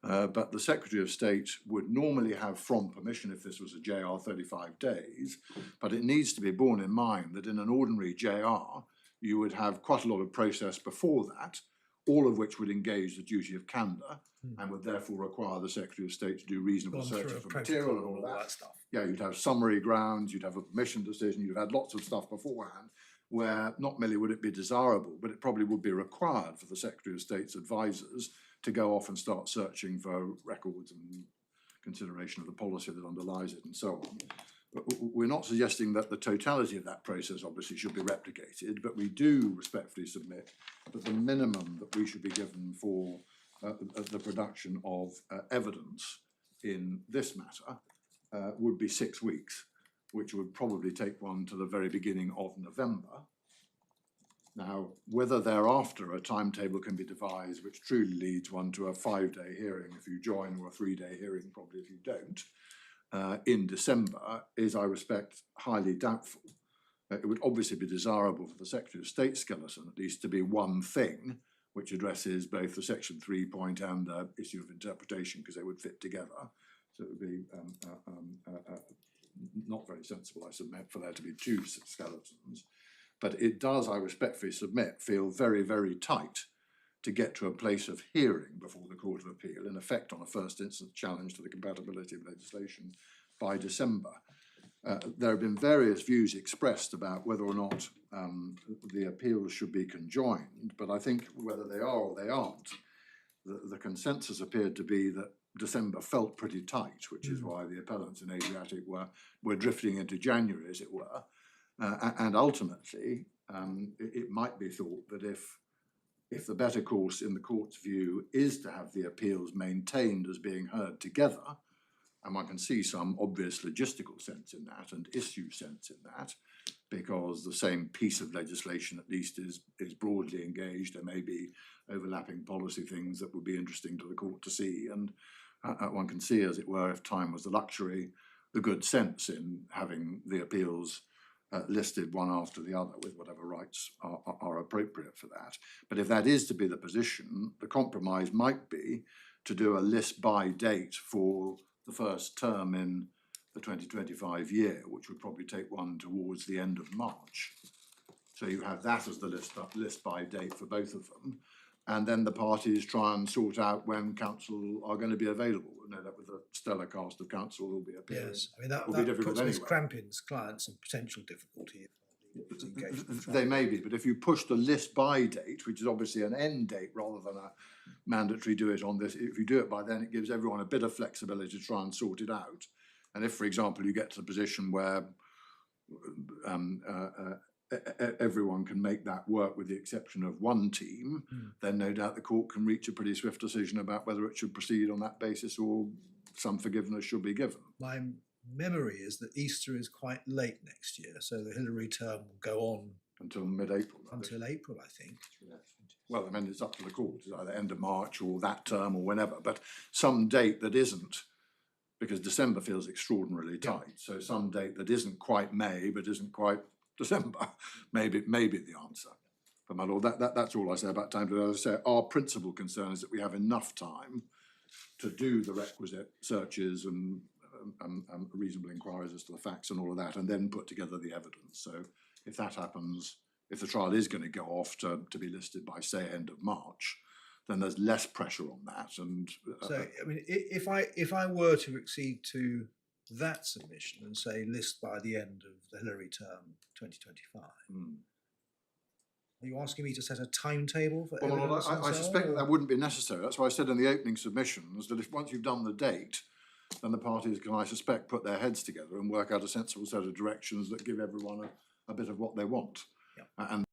But the Secretary of State would normally have from permission if this was a JR 35 days, but it needs to be borne in mind that in an ordinary JR, you would have quite a lot of process before that, all of which would engage the duty of candour and would therefore require the Secretary of State to do reasonable searches for material and all of that. Stuff. Yeah, you'd have summary grounds, you'd have a permission decision, you'd have had lots of stuff beforehand where not merely would it be desirable, but it probably would be required for the Secretary of State's advisors to go off and start searching for records and consideration of the policy that underlies it and so on. But we're not suggesting that the totality of that process obviously should be replicated, but we do respectfully submit that the minimum that we should be given for the production of evidence in this matter would be 6 weeks, which would probably take one to the very beginning of November. Now, whether thereafter a timetable can be devised which truly leads one to a 5-day hearing if you join or a 3-day hearing probably if you don't, in December is, I respect, highly doubtful. It would obviously be desirable for the Secretary of State skeleton at least to be one thing which addresses both the Section 3 point and the issue of interpretation because they would fit together. So it would be not very sensible, I submit, for there to be two skeletons. But it does, I respectfully submit, feel very, very tight to get to a place of hearing before the Court of Appeal, in effect on a first instance challenge to the compatibility of legislation by December. There have been various views expressed about whether or not the appeals should be conjoined, but I think whether they are or they aren't, the consensus appeared to be that December felt pretty tight, which is why the appellants in Adriatic were drifting into January, as it were. And ultimately, it might be thought that if the better course in the court's view is to have the appeals maintained as being heard together, and one can see some obvious logistical sense in that and issue sense in that, because the same piece of legislation at least is broadly engaged. There may be overlapping policy things that would be interesting to the court to see, and one can see, as it were, if time was the luxury, the good sense in having the appeals listed one after the other with whatever rights are appropriate for that. But if that is to be the position, the compromise might be to do a list by date for the first term in the 2025 year, which would probably take one towards the end of March. So you have that as the list by date for both of them. And then the parties try and sort out when counsel are going to be available. You know, that with a stellar cast of counsel will be appearing. Yes, I mean, that will be difficult puts Ms. anyway. Crampin's clients in potential difficulty. If it's engaged with They may be, but if you push the list by date, which is obviously an end date rather than a mandatory do it on this, if you do it by then, it gives everyone a bit of flexibility to try and sort it out. And if, for example, you get to the position where everyone can make that work with the exception of one team, then no doubt the court can reach a pretty swift decision about whether it should proceed on that basis or some forgiveness should be given. My memory is that Easter is quite late next year, so the Hillary term will go on Until mid-April. until April, I think. Well, I mean, it's up to the court, it's either end of March or that term or whenever, but some date that isn't, because December feels extraordinarily tight, so some date that isn't quite May but isn't quite December may be the answer. But my lord, that's all I say about time. As I say, our principal concern is that we have enough time to do the requisite searches and reasonable inquiries as to the facts and all of that, and then put together the evidence. So if that happens, if the trial is going to go off to be listed by, say, end of March, then there's less pressure on that. And So, I mean, if I were to accede to that submission and say list by the end of the Hillary term 2025, are you asking me to set a timetable for well, evidence and I so suspect on, that or- wouldn't be necessary. That's why I said in the opening submissions that if once you've done the date, then the parties can, I suspect, put their heads together and work out a sensible set of directions that give everyone a bit of what they want. Yeah. And